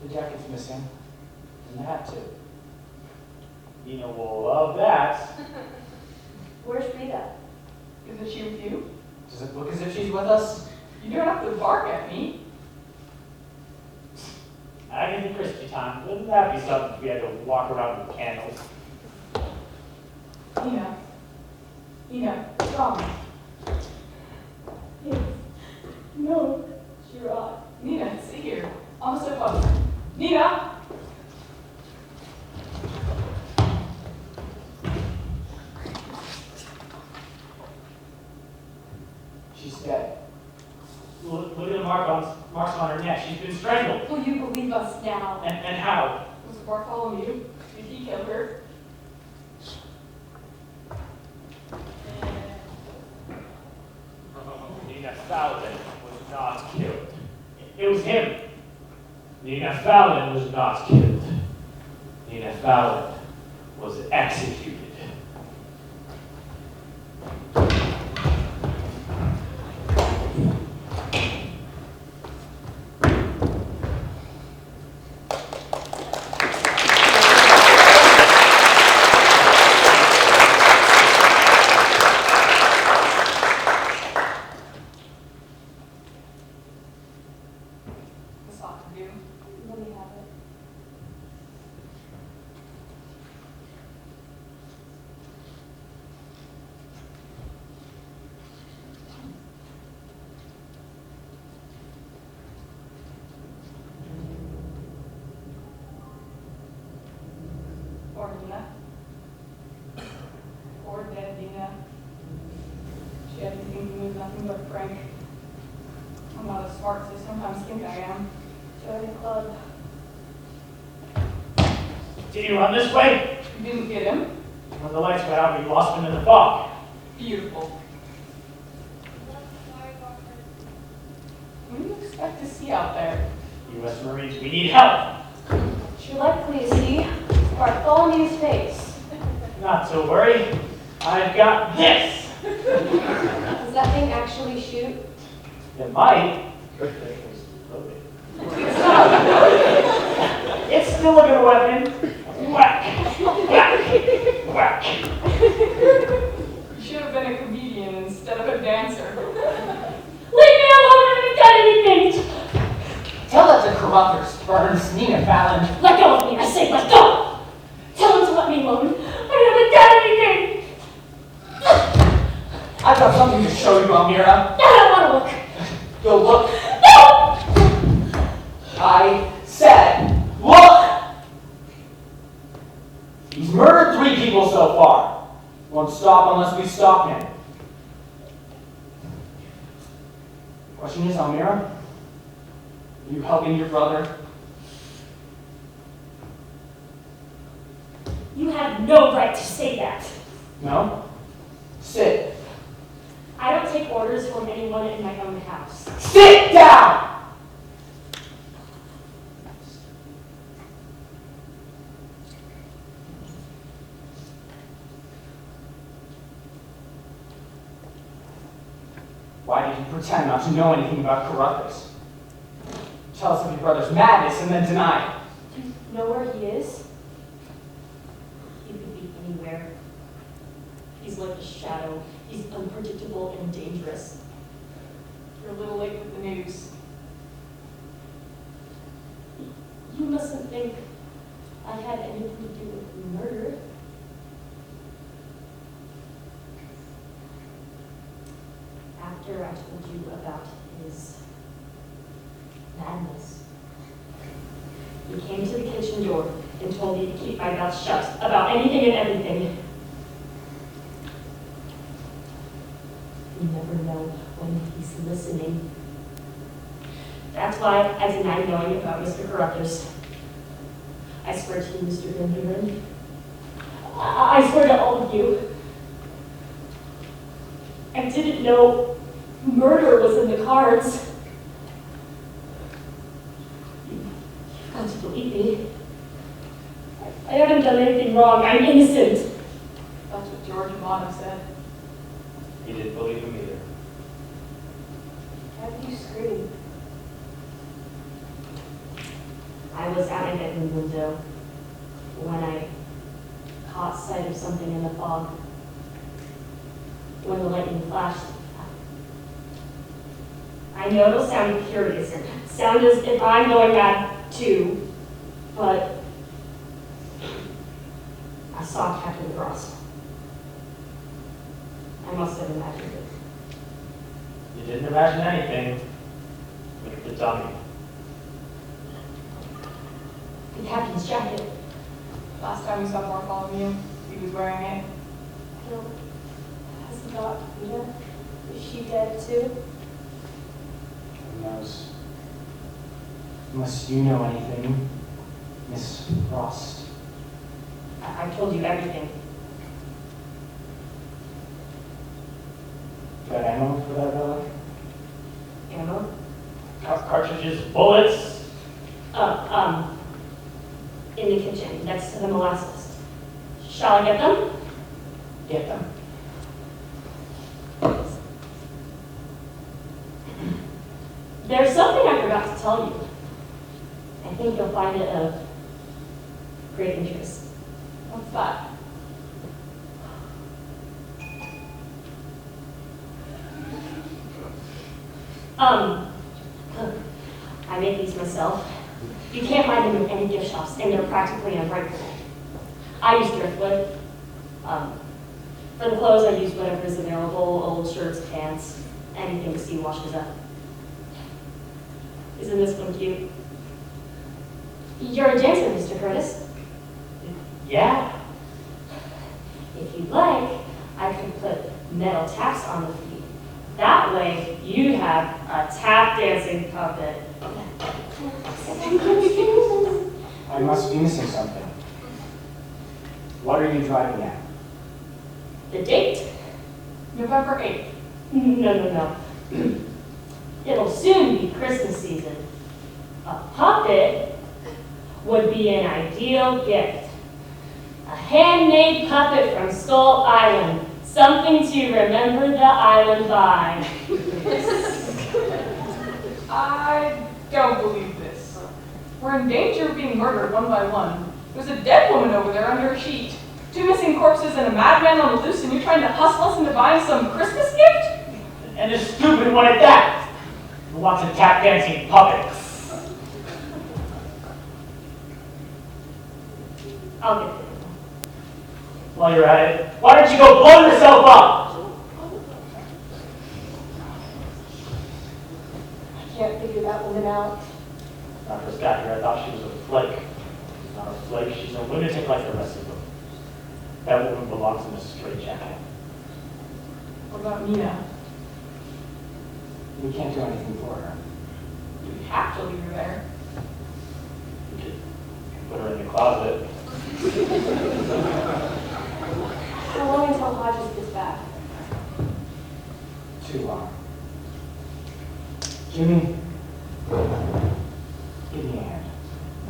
The jacket's missing. And the hat, too. Nina will love that. Where's Rita? Is she with you? Does it look as if she's with us? You don't have to bark at me. I Back in the Christmas time, wouldn't that be something if we had to walk around with candles? Nina, Tom. No, Gerard. Nina, sit here. On the sofa. Nina! She's dead. Look at the marks on her neck. She's been strangled. Will you believe us now? And how? Was Bartholomew? Did he kill her? Nina Fallon was not killed. It was him. Nina Fallon was not killed. Nina Fallon was executed. This ought to do. Let me have it. Poor Nina. Poor dead Nina. She had me thinking of nothing but Frank. I'm not as smart as I sometimes think I am. Join the club. Did he run this way? You didn't get him? When the lights went out, we lost him in the fog. Beautiful. What do you expect to see out there? U.S. Marines, we need help. What you're likely to see is Bartholomew's face. Not to worry. I've got this. Does that thing actually shoot? It might. Good thing it's loaded. It's still a good weapon. Whack. Whack. Whack. You should have been a comedian instead of a dancer. Leave me alone, I haven't done anything! Tell that to Carruthers, Burns, Nina Fallon. Let go of me, I say let go! Tell him to let me alone. I haven't done anything! I've got something to show you, Almira. I don't want to look. Go look. No! I said, look! He's murdered 3 people so far. Won't stop unless we stop him. The question is, Almira, are you helping your brother? You have no right to say that. No? Sit. I don't take orders from anyone in my own house. Sit down! Why did you pretend not to know anything about Carruthers? Tell us of your brother's madness and then deny it. Do you know where he is? He could be anywhere. He's like a shadow. He's unpredictable and dangerous. You're a little late with the news. You mustn't think I had anything to do with murder. After I told you about his madness, he came to the kitchen door and told me to keep my mouth shut about anything and everything. You never know when he's listening. That's why I deny knowing about Mr. Carruthers. I swear to you, Mr. Van Buren. I swear to all of you. I didn't know murder was in the cards. You've got to believe me. I haven't done anything wrong. I'm innocent. That's what George and Mona said. He didn't believe him either. Why did you scream? I was at my bedroom window when I caught sight of something in the fog. When the lightning flashed. I know it'll sound curious and sound as if I'm going mad too. but I saw Captain Frost. I must have imagined it. You didn't imagine anything. Look at the dummy. The captain's jacket. Last time we saw Bartholomew, he was wearing it. No. Has he got Rita? Is she dead too? Who knows? Unless you know anything, Miss Frost. I told you everything. Got ammo for that relic? Ammo? Cartridges, bullets. In the kitchen, next to the molasses. Shall I get them? Get them. There's something I forgot to tell you. I think you'll find it of great interest. What's that? I make these myself. You can't buy them in any gift shops, and they're practically unbreakable. I use driftwood. For the clothes, I use whatever is available, old shirts, pants, anything the sea washes up. Isn't this one cute? You're a dancer, Mr. Curtis. Yeah. If you'd like, I could put metal taps on the feet. That way, you'd have a tap dancing puppet. I must be missing something. What are you driving at? The date? November 8th. No. It'll soon be Christmas season. A puppet would be an ideal gift. A handmade puppet from Skull Island. Something to remember the island by. I don't believe this. We're in danger of being murdered one by one. There's a dead woman over there under a sheet. 2 missing corpses and a madman on the loose, and you're trying to hustle us into buying some Christmas gift? And a stupid one at that. Who wants a tap dancing puppet? I'll get it. While you're at it, why don't you go blow yourself up? I can't figure that woman out. When I first got here, I thought she was a flake. She's not a flake, she's a lunatic like the rest of them. That woman belongs in a straitjacket. What about Nina? We can't do anything for her. We have to leave her there. You could put her in the closet. How long until Hodges gets back? Too long. Jimmy, give me a hand.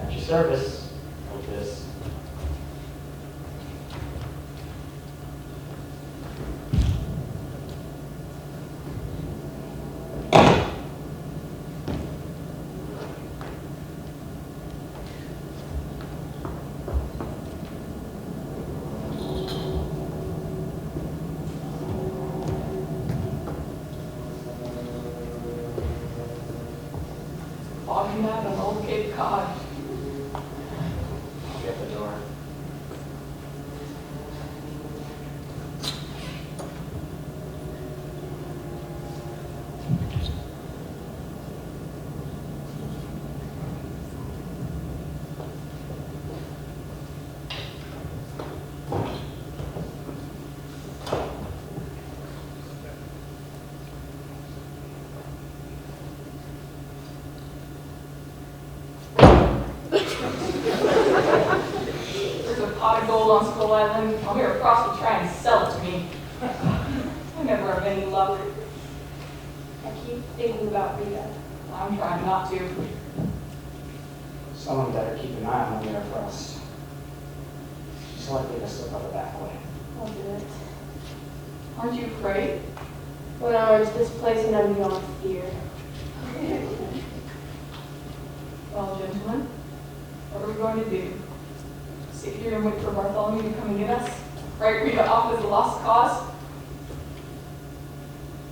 At your service. Like this. Fogging that on Old Cape Cod. I'll get the door. There's a pot of gold on Skull Island. I'll hear Frost will try and sell it to me. I never have any luck. I keep thinking about Rita. I'm trying not to. Someone better keep an eye on Mira Frost. She's likely to slip out the back way. I'll do it. Aren't you afraid? When ours this place and I'm beyond fear. Well, gentlemen, what are we going to do? Sit here and wait for Bartholomew to come and get us? Write Rita off as a lost cause?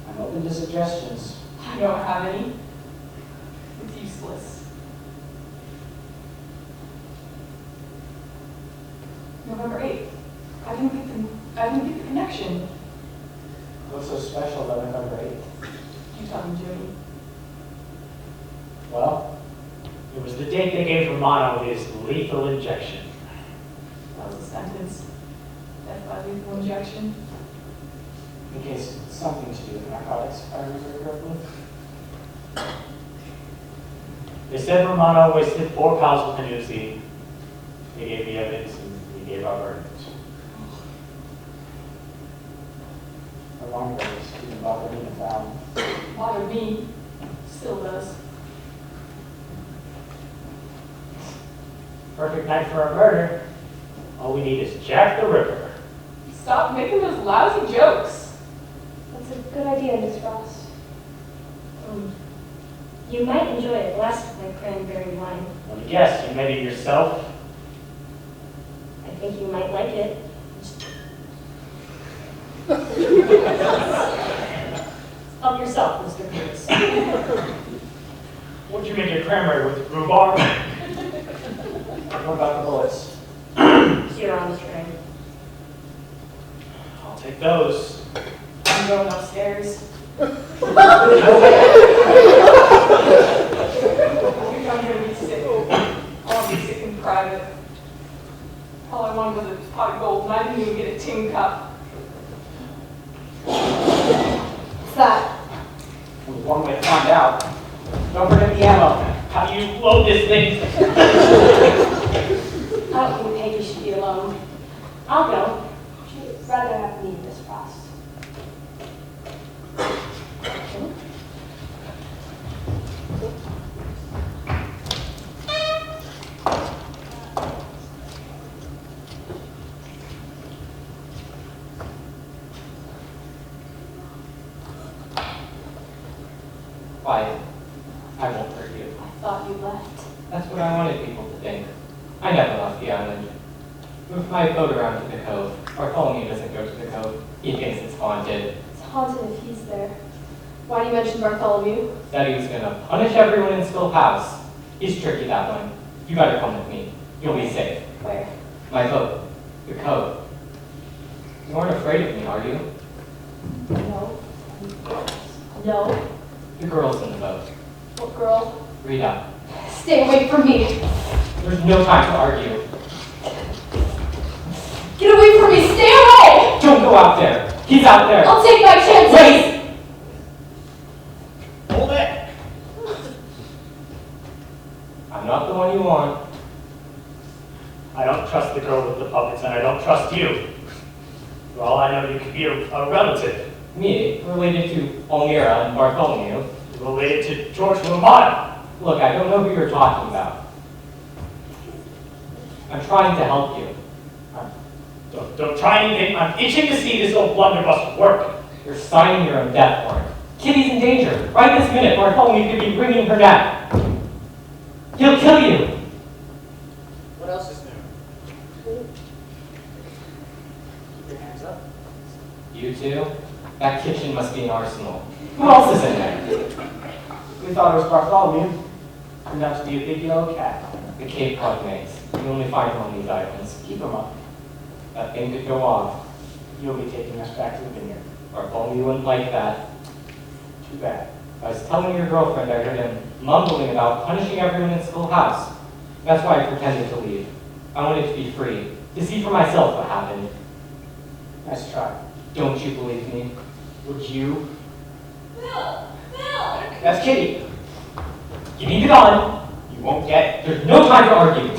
I'm open to suggestions. I don't have any. It's useless. November 8th. I didn't get the connection. What's so special about November 8th? You tell me, Jimmy. Well, It was the date they gave Romano his lethal injection. That was a sentence. Death by lethal injection. in case it's something to do with narcotics, if I remember correctly. They said Romano wasted 4 pounds with Panuzzi. They gave the evidence and we gave our verdict. The long days didn't bother me to found. Bothered me. Still does. Perfect night for a murder. All we need is Jack the Ripper. Stop making those lousy jokes. That's a good idea, Miss Ross. You might enjoy a glass of my cranberry wine. Let me guess, you made it yourself? I think you might like it. Help yourself, Mr. Pierce. What'd you make your cranberry with? Rhubarb? What about the bullets? Here on the tray. I'll take those. I'm going upstairs. I think I'm gonna be sick. I want to be sick in private. All I wanted was a pot of gold, and I didn't even get a tin cup. What's that? Only one way to find out. Don't forget the ammo. How do you load this thing? I don't think Peggy should be alone. I'll go. She'd rather have me, Miss Ross. Quiet. I won't hurt you. I thought you left. That's what I wanted people to think. I never left the island. Moved my boat around to the cove. Bartholomew doesn't go to the cove. He thinks it's haunted. It's haunted if he's there. Why do you mention Bartholomew? Said he was gonna punish everyone in Still House. He's tricky, that one. You better come with me. You'll be safe. Where? My boat. The cove. You aren't afraid of me, are you? No. No. The girl's in the boat. What girl? Rita. Stay away from me. There's no time to argue. Get away from me. Stay away. Don't go out there. He's out there. I'll take my chances. Wait! Hold it! I'm not the one you want. I don't trust the girl with the puppets, and I don't trust you. For all I know, you could be a relative. Me, related to Almira and Bartholomew. Related to George Romano. Look, I don't know who you're talking about. I'm trying to help you. Don't try anything. I'm itching to see this old blunderbuss work. You're signing your own death warrant. Kitty's in danger. Right this minute, Bartholomew could be wringing her neck. He'll kill you. What else is new? Keep your hands up. You two? That kitchen must be an arsenal. Who else is in there? We thought it was Bartholomew. Turned out to be a big yellow cat. The Cape Cod mates. You only find them on these islands. Keep him up. That thing could go off. You'll be taking us back to the vineyard. Bartholomew wouldn't like that. Too bad. I was telling your girlfriend I heard him mumbling about punishing everyone in schoolhouse. That's why I pretended to leave. I wanted to be free, to see for myself what happened. Nice try. Don't you believe me? Would you? That's Kitty. Give me the gun. You won't get. There's no time to argue.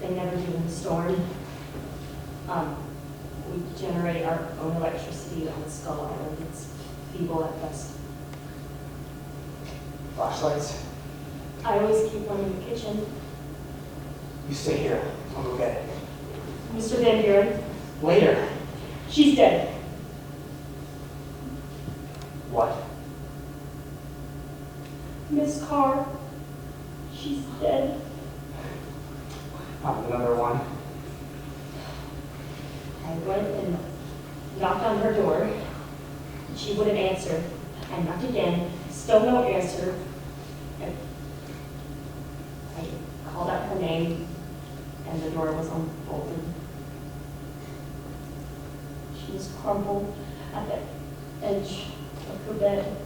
they never do in the storm. We generate our own electricity on the Skull Island. It's feeble at best. Flashlights. I always keep one in the kitchen. You stay here. I'll go get it. Mr. Van Buren, Later. she's dead. What? Miss Carr, she's dead. Found another one. I went and knocked on her door. She wouldn't answer. I knocked again, still no answer. I called out her name, and the door was unbolted. She was crumpled at the edge of her bed,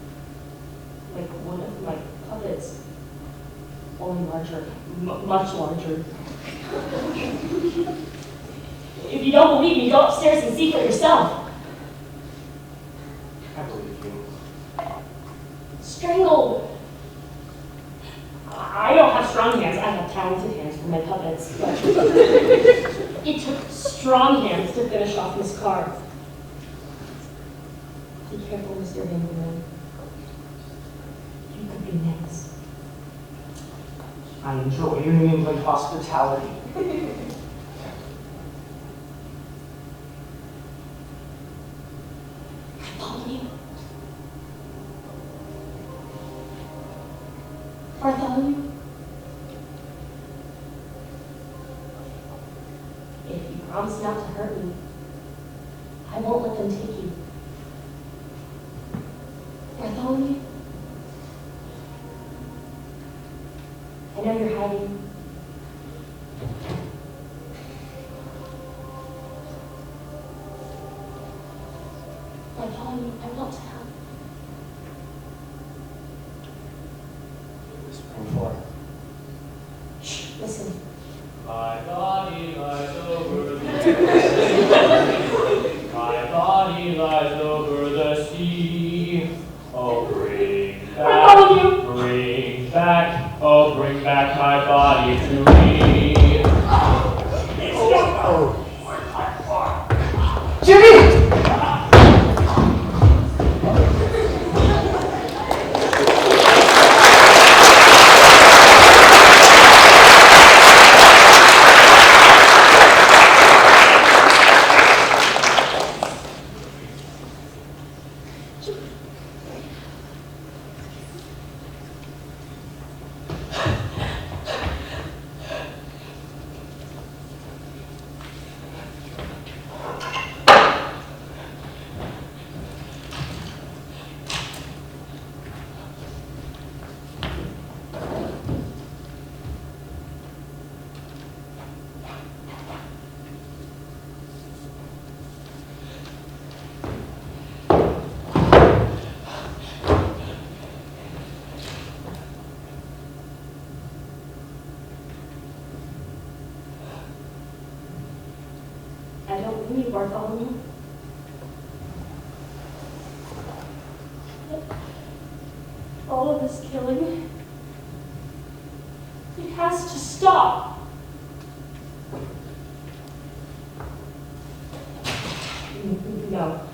like one of my puppets, only larger, much larger. If you don't believe me, go upstairs and see for yourself. I believe you. Strangled. I don't have strong hands. I have talented hands for my puppets, but it took strong hands to finish off Miss Carr. Be careful, Mr. Van Buren. You could be next. I enjoy your New England hospitality. Bartholomew. Bartholomew. If you promise not to hurt me, I won't let them take you. Bartholomew. I know you're hiding. Bartholomew, I want to help. Whispering for. Shh, listen. My body lies over the My body lies over the sea. Oh, bring back my body to me. Jimmy! I don't believe Bartholomew. All of this killing, it has to stop. No.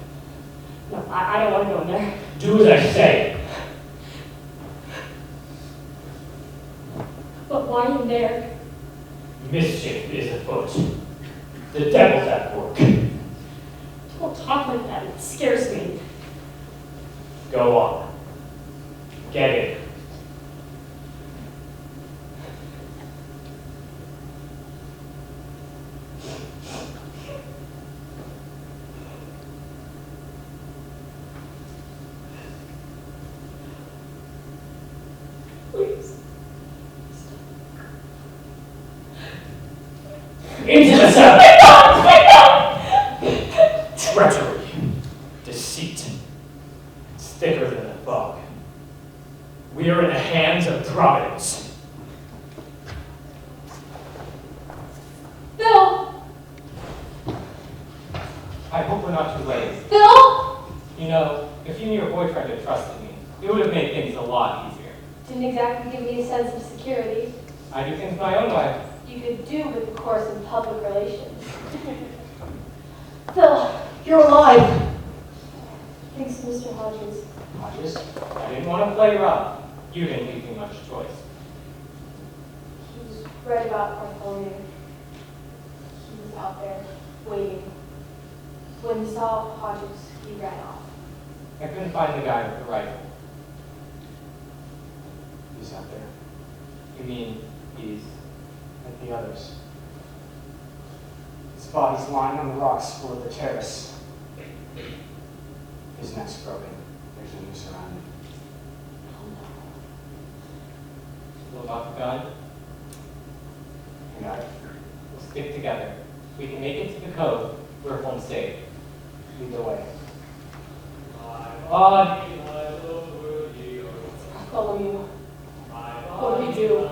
No, I don't want to go in there. Do as I say. But why in there? Mischief is afoot. The devil's at work. Don't talk like that. It scares me. Go on. Get in. Please. Into the cell. Treachery. Deceit. It's thicker than a fog. We are in the hands of Providence. Phil! I hope we're not too late. Phil! You know, if you and your boyfriend had trusted me, it would have made things a lot easier. Didn't exactly give me a sense of security. I do things my own way. You You could do with a course in public relations. Phil, you're alive! Thanks, Mr. Hodges. Hodges? I didn't want to play rough. You didn't leave me much choice. He was right about Bartholomew. He was out there, waiting. When he saw Hodges, he ran off. I couldn't find the guy with the rifle. He's out there, You mean he's... like the others. His body's lying on the rocks full of the terrace. His neck's broken. There's a noose around him. Still got the gun? I got it. We'll stick together. We can make it to the cove. We're home safe. Lead the way. Bartholomew, what do we do?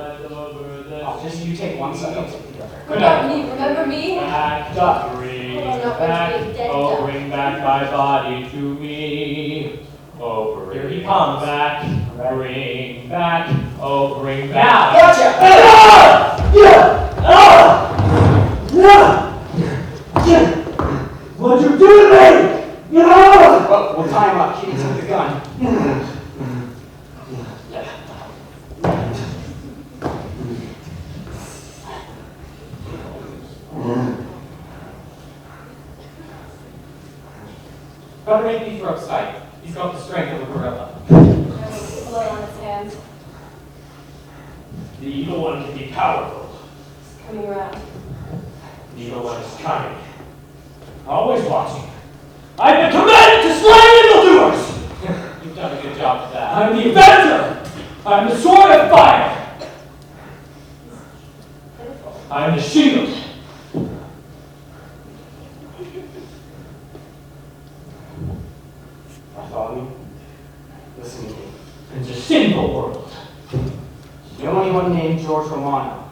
Oh, just you take one side, I'll take the other. What about me? Remember me? Back, Duck. bring Hold on, no, back, it's a dead oh, duck. bring back my body to me. Oh, bring Here he comes. back, Alright. bring back, oh, bring Now! back. What'd you do to me? Well, we'll tie him up. He took the gun. Better make these ropes tight. He's got the strength of a gorilla. Blood on his hands. The evil one can be powerful. He's coming around. The evil one is cunning. Always watching. I've been commanded to slay evildoers! You've done a good job of that. I'm the avenger! I'm the sword of fire! Pitiful. I'm the shield! Bartholomew, listen to me. It's a sinful world. You know anyone named George Romano?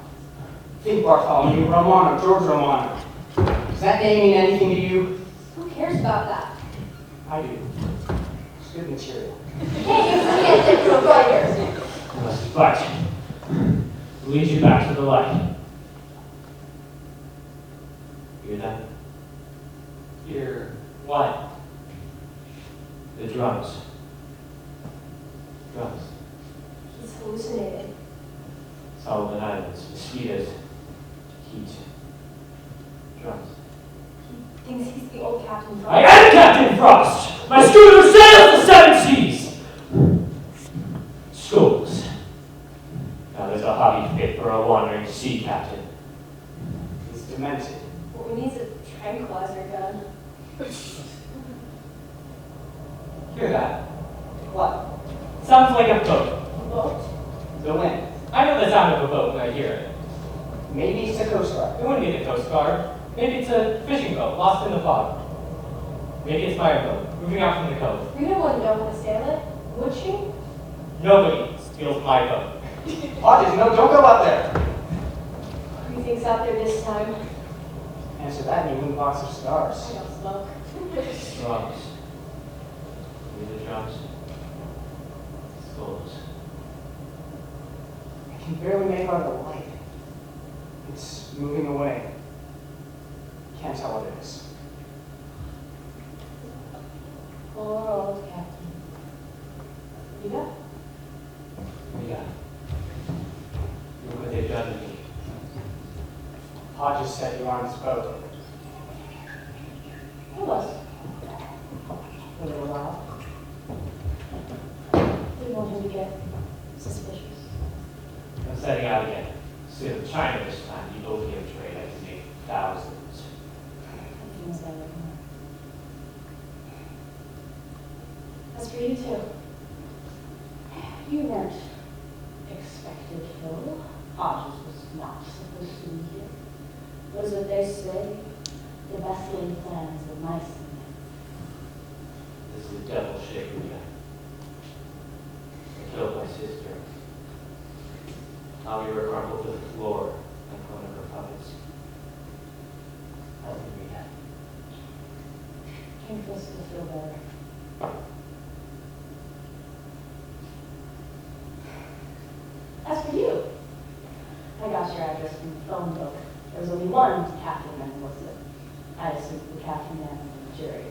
Think Bartholomew, Romano, George Romano. Does that name mean anything to you? Who cares about that? I do. It's good material. Hey, you forget that you're a writer. I must fight. Lead you back to the light. Hear that? Here, what? The drums. Drums. He's hallucinated. Solomon Islands. Mosquitoes. Heat. Drums. He thinks he's the old Captain I Frost. am Captain Frost! My schooner sails the seven seas! Schools. Now there's a hobby fit for a wandering sea captain. He's demented. What we need is a tranquilizer gun. Hear that? What? Sounds like a boat. A boat? The wind. I know the sound of a boat when I hear it. Maybe it's a Coast Guard. It wouldn't be the Coast Guard. Maybe it's a fishing boat lost in the fog. Maybe it's my boat, moving out from the cove. Rita wouldn't know how to sail it, would she? Nobody steals my boat. Hodges, no, don't go out there. Who do you think's out there this time? Answer that and you win a box of I cigars. don't smoke. Drums. Hear the drums? Souls. I can barely make out the light. It's moving away. Can't tell what it is. Poor old Captain. Rita? Yeah. Look what they've done to me. Hodges said you were on his boat. Who was? For a little while. Didn't want him to get suspicious. I'm setting out again. Instead of China this time, the opium trade I can make thousands. That's for you too. You weren't expected, Phil. Hodges was not supposed to be here. What is it they say? The best laid plans of mice and men. This is the devil shit, Rita. I killed my sister. Tommy were crumpled to the floor like one of her puppets. Help me, Rita. Can't feel still feel better. As for you, I got your address from the phone book. There's only one captain and Elizabeth. I assume the captain and the jury.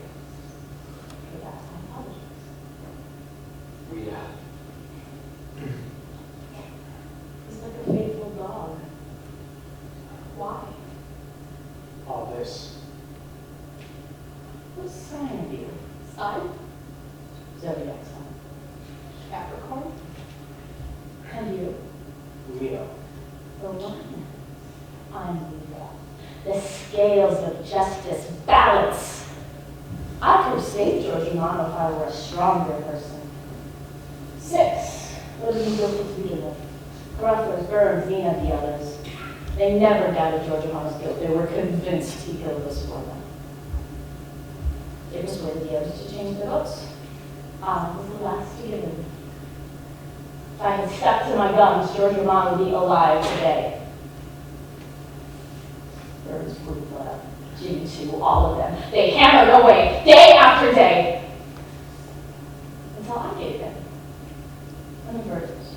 For that, I apologize. He's like a faithful dog. Why? All this. What sign are you? Sign? Zodiac sign. Capricorn? And you? Leo. The one. I'm Leo. The scales of justice balance. I could have saved Georgiana if I were a stronger person. 6. What did you guilty to begin with? Gruffers, Burns, Zena, the others. They never doubted Georgiana's guilt. They were convinced he killed us for them. They persuaded the others to change their votes. I was the last to give in. If I had stuck to my guns, Georgiana would be alive today. Burns, Blueblood, Jimmy too, all of them. They hammered away, day after day. Until I gave in. And the Virgils,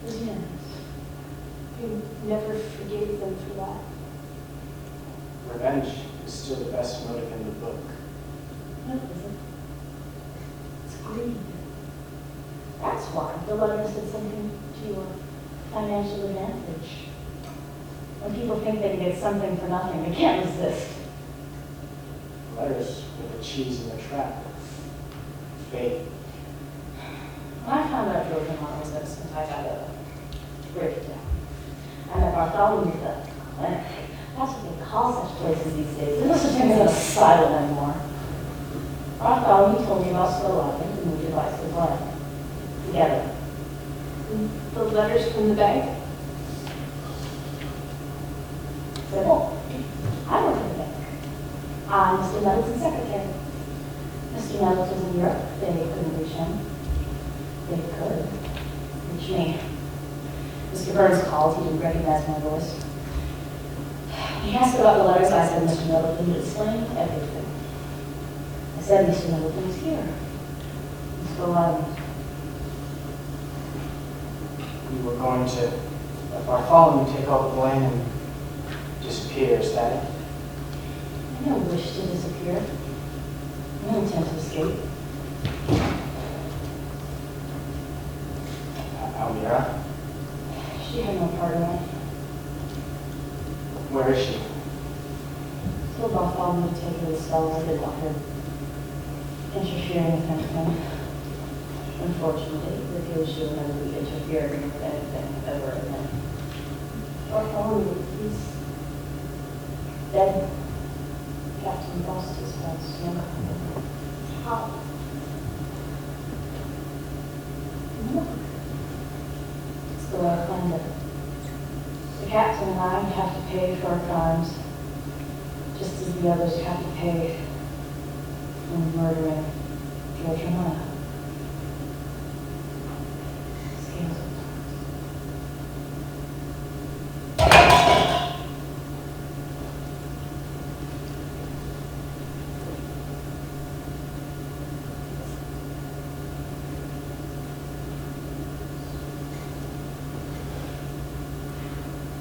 the Zenas. You never forgave them for that. Revenge is still the best motive in the book. No, it isn't. It's greed. That's why the letter said something to your financial advantage. When people think they can get something for nothing, they can't resist. Letters with the cheese in the trap. Fate. When I found out Georgiana was innocent, I had to break it down. And at Bartholomew, the clinic, that's what they call such places these days. There's no such thing as an asylum anymore. Bartholomew told me about Escalating and we devised the plan. Together. The letters from the bank? Simple. I work in the bank. I'm Mr. Nettleton's secretary. Mr. Nettleton's in Europe. They couldn't reach him. They could reach me. Mr. Burns called. He didn't recognize my voice. He asked about the letters. I said Mr. Nettleton would explain everything. I said Mr. Nettleton is here. Mr. Lyons. You were going to let Bartholomew take all the blame and disappear, is that it? I don't wish to disappear. No intent to escape. Almira? She had no part in it. Where is she? Told Bartholomew to take her to cell. I didn't want her interfering with anything. Unfortunately, the feels she will never be interfering with anything ever again. Bartholomew, he's dead. Captain Frost is passed. How? No. It's the way I planned it. The captain and I have to pay for our crimes, just as the others have to pay when murdering George Romano. Scales of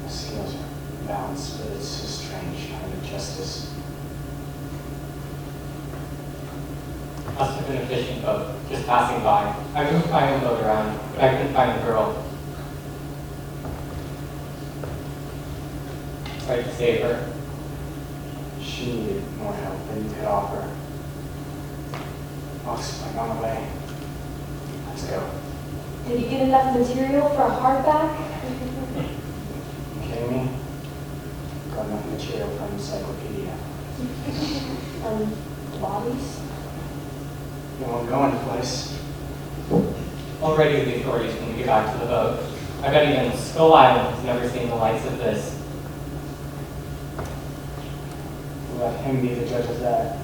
The scales are balanced, but it's a strange kind of justice. Must have been a fishing boat, just passing by. I moved my own boat around, but I couldn't find the girl. Tried to save her. She needed more help than you could offer. I'll explain on the way. Let's go. Did you get enough material for a hardback? You kidding me? Got enough material from encyclopedia. Bodies? You won't go anyplace. Already the authorities when we get back to the boat. I bet even Skull Island has never seen the likes of this. Let him be the judge of that.